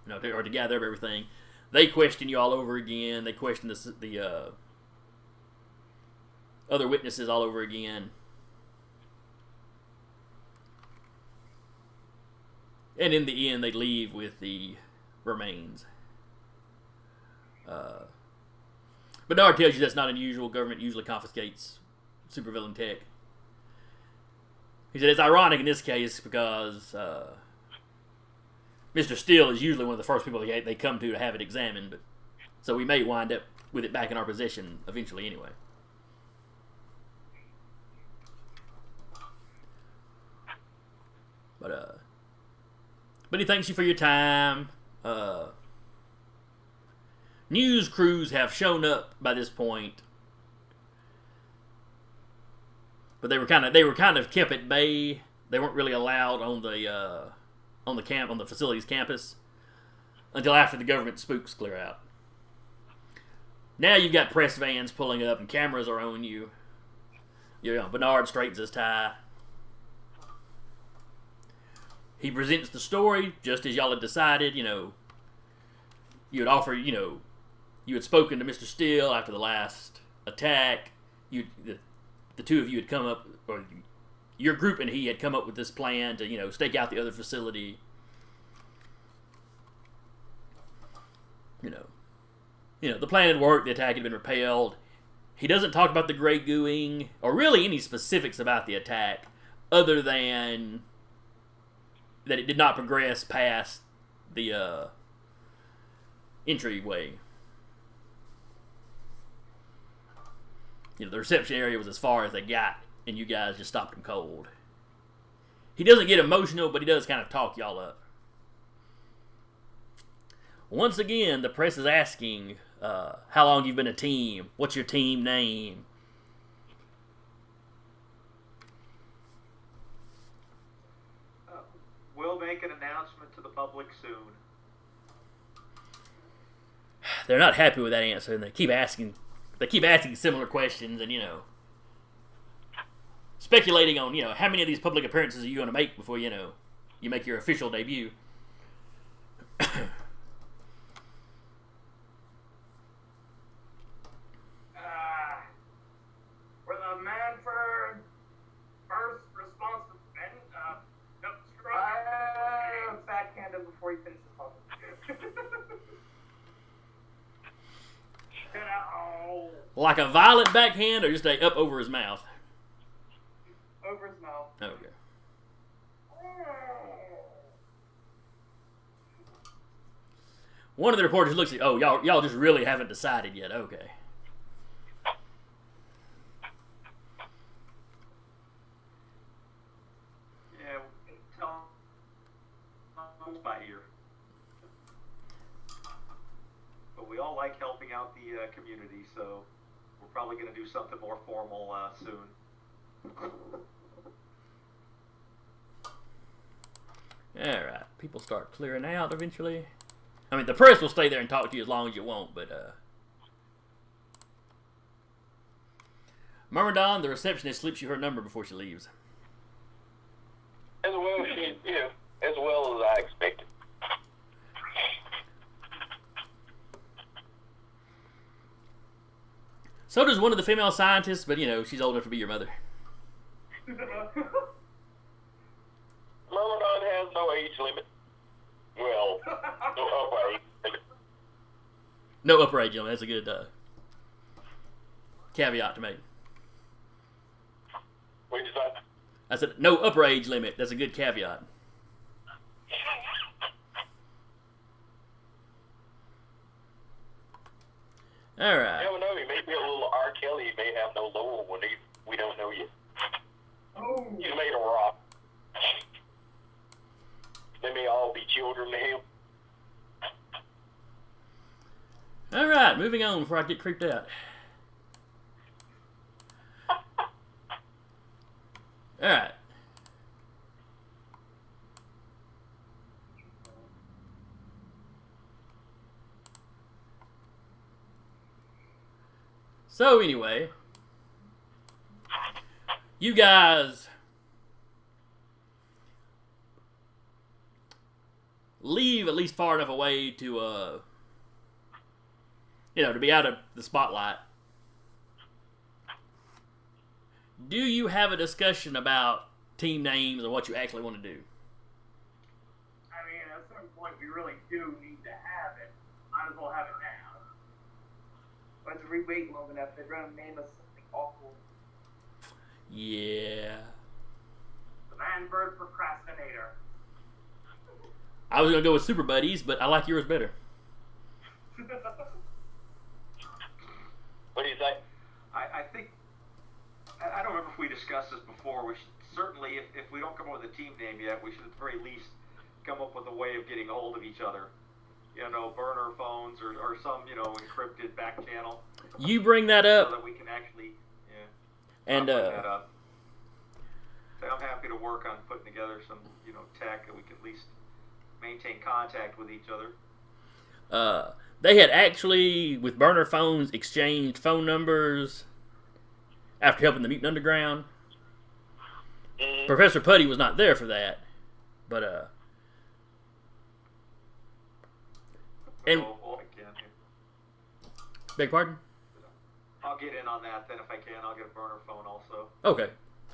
or to gather up everything. They question you all over again. They question the other witnesses all over again. And in the end, they leave with the remains. Bernard tells you that's not unusual. Government usually confiscates supervillain tech. He said it's ironic in this case because Mr. Steele is usually one of the first people they come to have it examined, but so we may wind up with it back in our possession eventually anyway. But he thanks you for your time. News crews have shown up by this point, but they were kind of kept at bay. They weren't really allowed on the facility's campus until after the government spooks clear out. Now you've got press vans pulling up and cameras are on you. Bernard straightens his tie. He presents the story just as y'all had decided. You had offered. You had spoken to Mr. Steele after the last attack. The two of you had come up, or your group and he had come up with this plan to stake out the other facility. The plan had worked. The attack had been repelled. He doesn't talk about the gray gooing or really any specifics about the attack, other than that it did not progress past the entryway. The reception area was as far as they got, and you guys just stopped him cold. He doesn't get emotional, but he does kind of talk y'all up. Once again, the press is asking how long you've been a team. What's your team name? We'll make an announcement to the public soon. They're not happy with that answer, and they keep asking similar questions, and speculating on how many of these public appearances are you going to make before you make your official debut. We're the Manford first response backhand him before he finishes talking. Like a violent backhand, or just up over his mouth? Over his mouth. Okay. One of the reporters looks at, oh, y'all just really haven't decided yet. Okay. Yeah, tell them by here. But we all like helping out the community, so we're probably going to do something more formal soon. Alright, people start clearing out eventually. I mean, the press will stay there and talk to you as long as you want, but Myrmidon, the receptionist, slips you her number before she leaves. As well as I expected. So does one of the female scientists, but she's old enough to be your mother. Myrmidon has no age limit. Well, no upper age limit. No upper age limit. That's a good caveat to make. What did you say? I said no upper age limit. That's a good caveat. All right. You never know. He may be a little R. Kelly. He may have no lower one. We don't know yet. Oh. He's made a rock. They may all be children to him. All right. Moving on before I get creeped out. All right. So anyway, you guys leave at least far enough away to to be out of the spotlight. Do you have a discussion about team names and what you actually want to do? I mean, at a certain point, we really do need to have it. Might as well have it now. But if we wait long enough, they're going to name us something awful. Yeah. The man-bird procrastinator. I was gonna go with Super Buddies, but I like yours better. What do you say? I think, I don't remember if we discussed this before. We should certainly, if we don't come up with a team name yet, we should at the very least come up with a way of getting a hold of each other. You know, burner phones or some, you know, encrypted back channel. You bring that up. So that we can actually, yeah. And I'll bring that up. So I'm happy to work on putting together some, you know, tech that we can at least maintain contact with each other. They had actually, with burner phones, exchanged phone numbers after helping the Mutant Underground. Professor Putty was not there for that, but and beg pardon? I'll get in on that then if I can. I'll get a burner phone also. Okay.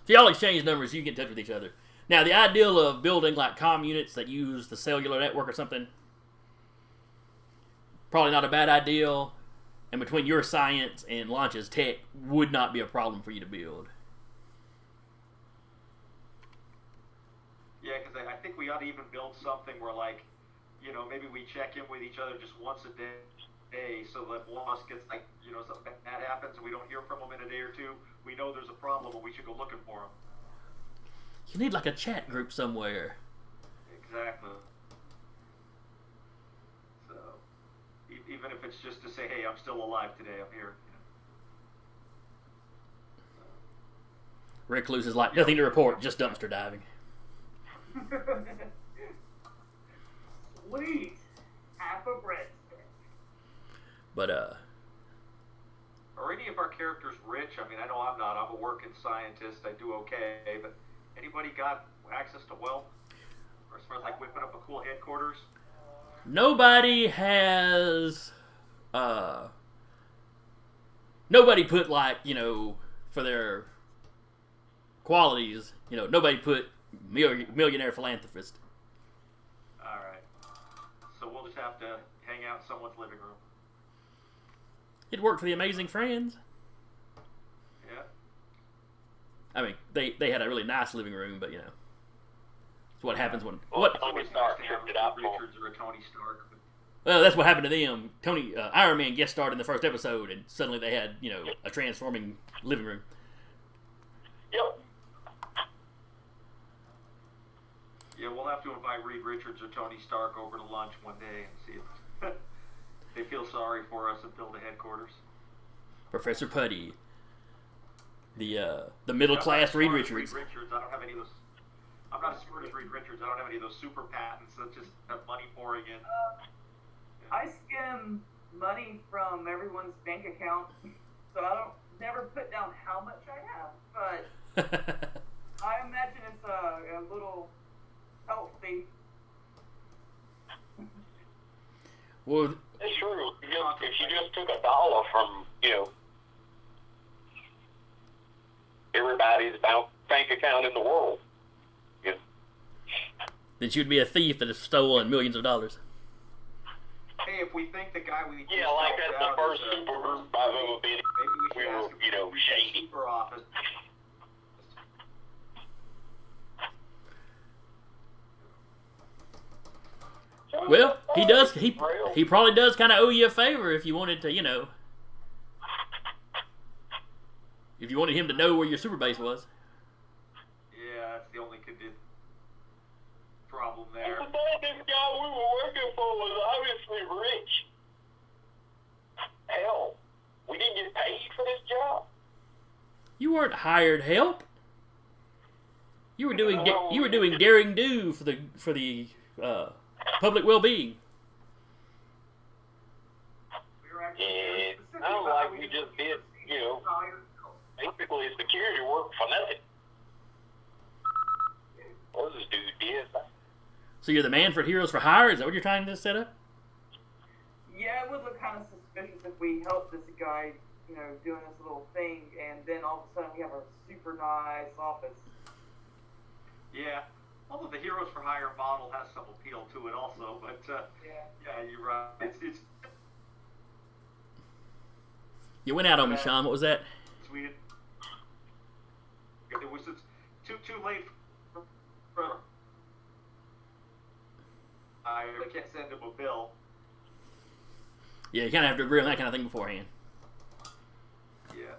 So y'all exchange numbers, you get in touch with each other. Now, the ideal of building like comm units that use the cellular network or something, probably not a bad ideal. And between your science and Launch's tech, would not be a problem for you to build. Yeah, because I think we ought to even build something where, like, you know, maybe we check in with each other just once a day, so that one of us gets, like, you know, something bad happens and we don't hear from them in a day or two. We know there's a problem and we should go looking for them. You need like a chat group somewhere. Exactly. So, even if it's just to say, hey, I'm still alive today, I'm here. Recluse is like, nothing to report, just dumpster diving. Sweet. Half a breadstick. But, Are any of our characters rich? I mean, I know I'm not. I'm a working scientist. I do okay. But anybody got access to wealth? Or as far as, like, whipping up a cool headquarters? nobody has, nobody put, like, you know, for their qualities, you know, nobody put millionaire philanthropist. All right. So we'll just have to hang out in someone's living room. It worked for the Amazing Friends. Yeah. I mean, they had a really nice living room, but, you know, it's what happens when... Well, what? It's always nice to have a Richards or a Tony Stark. Well, that's what happened to them. Iron Man guest starred in the first episode, and suddenly they had, you know, a transforming living room. Yep. Yeah, we'll have to invite Reed Richards or Tony Stark over to lunch one day and see if they feel sorry for us and build a headquarters. Professor Putty. The middle class Reed Richards. Reed Richards. I don't have any of those. I'm not as smart as Reed Richards. I don't have any of those super patents that just have money pouring in. I skim money from everyone's bank account, so I don't never put down how much I have, but I imagine it's a little healthy. Well, It's true. If you just took $1 from, you know, everybody's bank account in the world, you know, then you'd be a thief that has stolen millions of dollars. Hey, if we think the guy we yeah, like that's the first super group I've ever been in. maybe we We should were, ask him you know, to use the shady. super office. Well, he does. He probably does kind of owe you a favor if you wanted to, you know, if you wanted him to know where your super base was. Yeah, that's the only problem there. This guy we were working for was obviously rich. Hell, we didn't get paid for this job. You weren't hired help. You were doing daring do for the public well-being. We were actually Yeah, specific I don't about like how we didn't just did, you know, hire. basically security work for nothing. What this dude did. So you're the Manfred Heroes for Hire? Is that what you're trying to set up? Yeah, it would look kind of suspicious if we helped this guy, you know, doing this little thing, and then all of a sudden we have a super nice office. Yeah. Although the Heroes for Hire model has some appeal to it also, but yeah, you're right. It's You went out on me, Sean. What was that? Sweden. It was too late I can't send him a bill. Yeah, you kind of have to agree on that kind of thing beforehand. Yeah.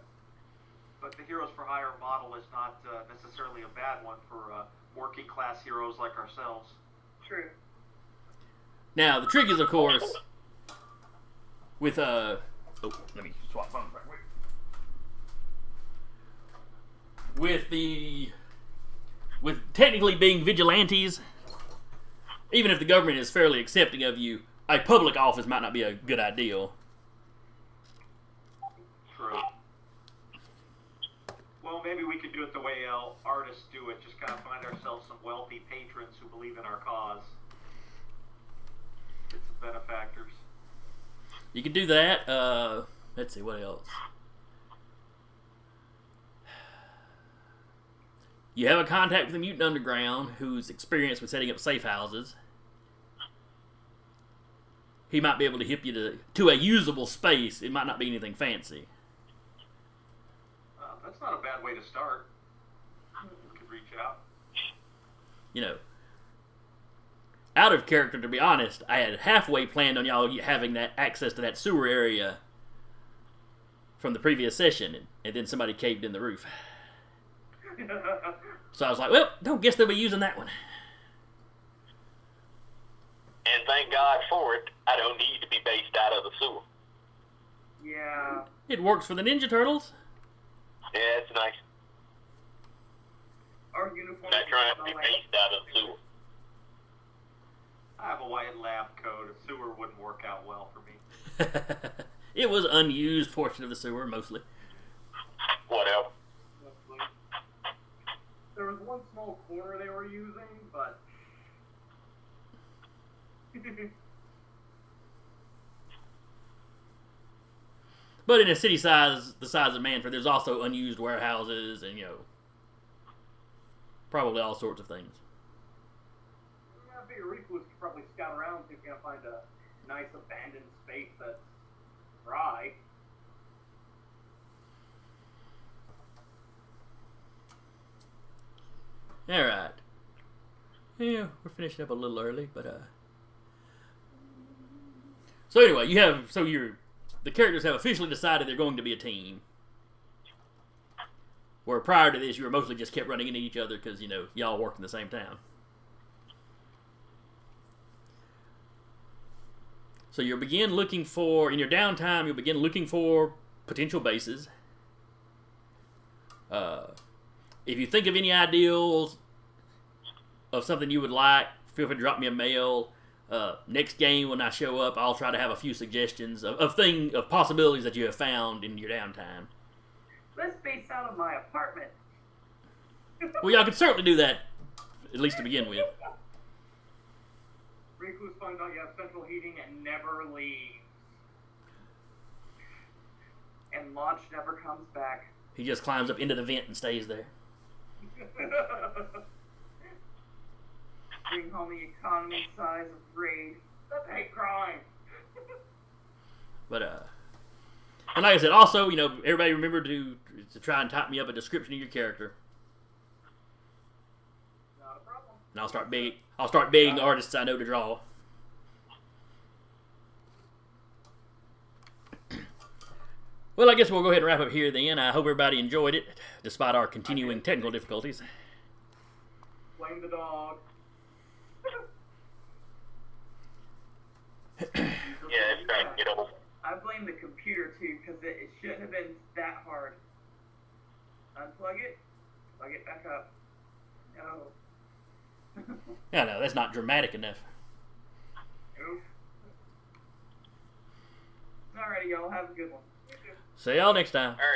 But the Heroes for Hire model is not necessarily a bad one for working class heroes like ourselves. True. Now, the trick is, of course, with, let me swap phones right quick. With technically being vigilantes, even if the government is fairly accepting of you, a public office might not be a good idea. True. Well, maybe we could do it the way artists do it, just kind of find ourselves some wealthy patrons who believe in our cause. Get some benefactors. You could do that. Let's see, what else? You have a contact with the Mutant Underground who's experienced with setting up safe houses. He might be able to hip you to a usable space. It might not be anything fancy. That's not a bad way to start. We could reach out. You know, out of character, to be honest, I had halfway planned on y'all having that access to that sewer area from the previous session, and then somebody caved in the roof. So I was like, well, don't guess they'll be using that one. And thank God for it, I don't need to be based out of the sewer. Yeah. It works for the Ninja Turtles. Yeah, it's nice. Our uniforms. I'm not trying to be based out of the sewer. I have a white lab coat. A sewer wouldn't work out well for me. It was unused portion of the sewer, mostly. Whatever. There was one small corner they were using, but... But in a city the size of Manfred, there's also unused warehouses and, probably all sorts of things. I figure Recluse could probably scout around see if you can find a nice abandoned space that's dry. Alright. Yeah, we're finishing up a little early, but, So anyway, the characters have officially decided they're going to be a team. Where prior to this, you were mostly just kept running into each other because, y'all worked in the same town. So in your downtime, you'll begin looking for potential bases. If you think of any ideals of something you would like, feel free to drop me a mail. Next game when I show up, I'll try to have a few suggestions of possibilities that you have found in your downtime. Let's base out of my apartment. Well, y'all could certainly do that, at least to begin with. Recluse finds out you have central heating and never leaves. And launch never comes back. He just climbs up into the vent and stays there. Bring home the economy size of raid. That's hate crime. But, and like I said, also, everybody remember to try and type me up a description of your character. Not a problem. And I'll start begging artists I know to draw. Well, I guess we'll go ahead and wrap up here then. I hope everybody enjoyed it, despite our continuing technical difficulties. Blame the dog. Yeah, it's trying to get old. I blame the computer too, because it shouldn't have been that hard. Unplug it, plug it back up. No. Yeah, no, that's not dramatic enough. Oof. Alrighty, y'all, have a good one. See y'all next time. All right.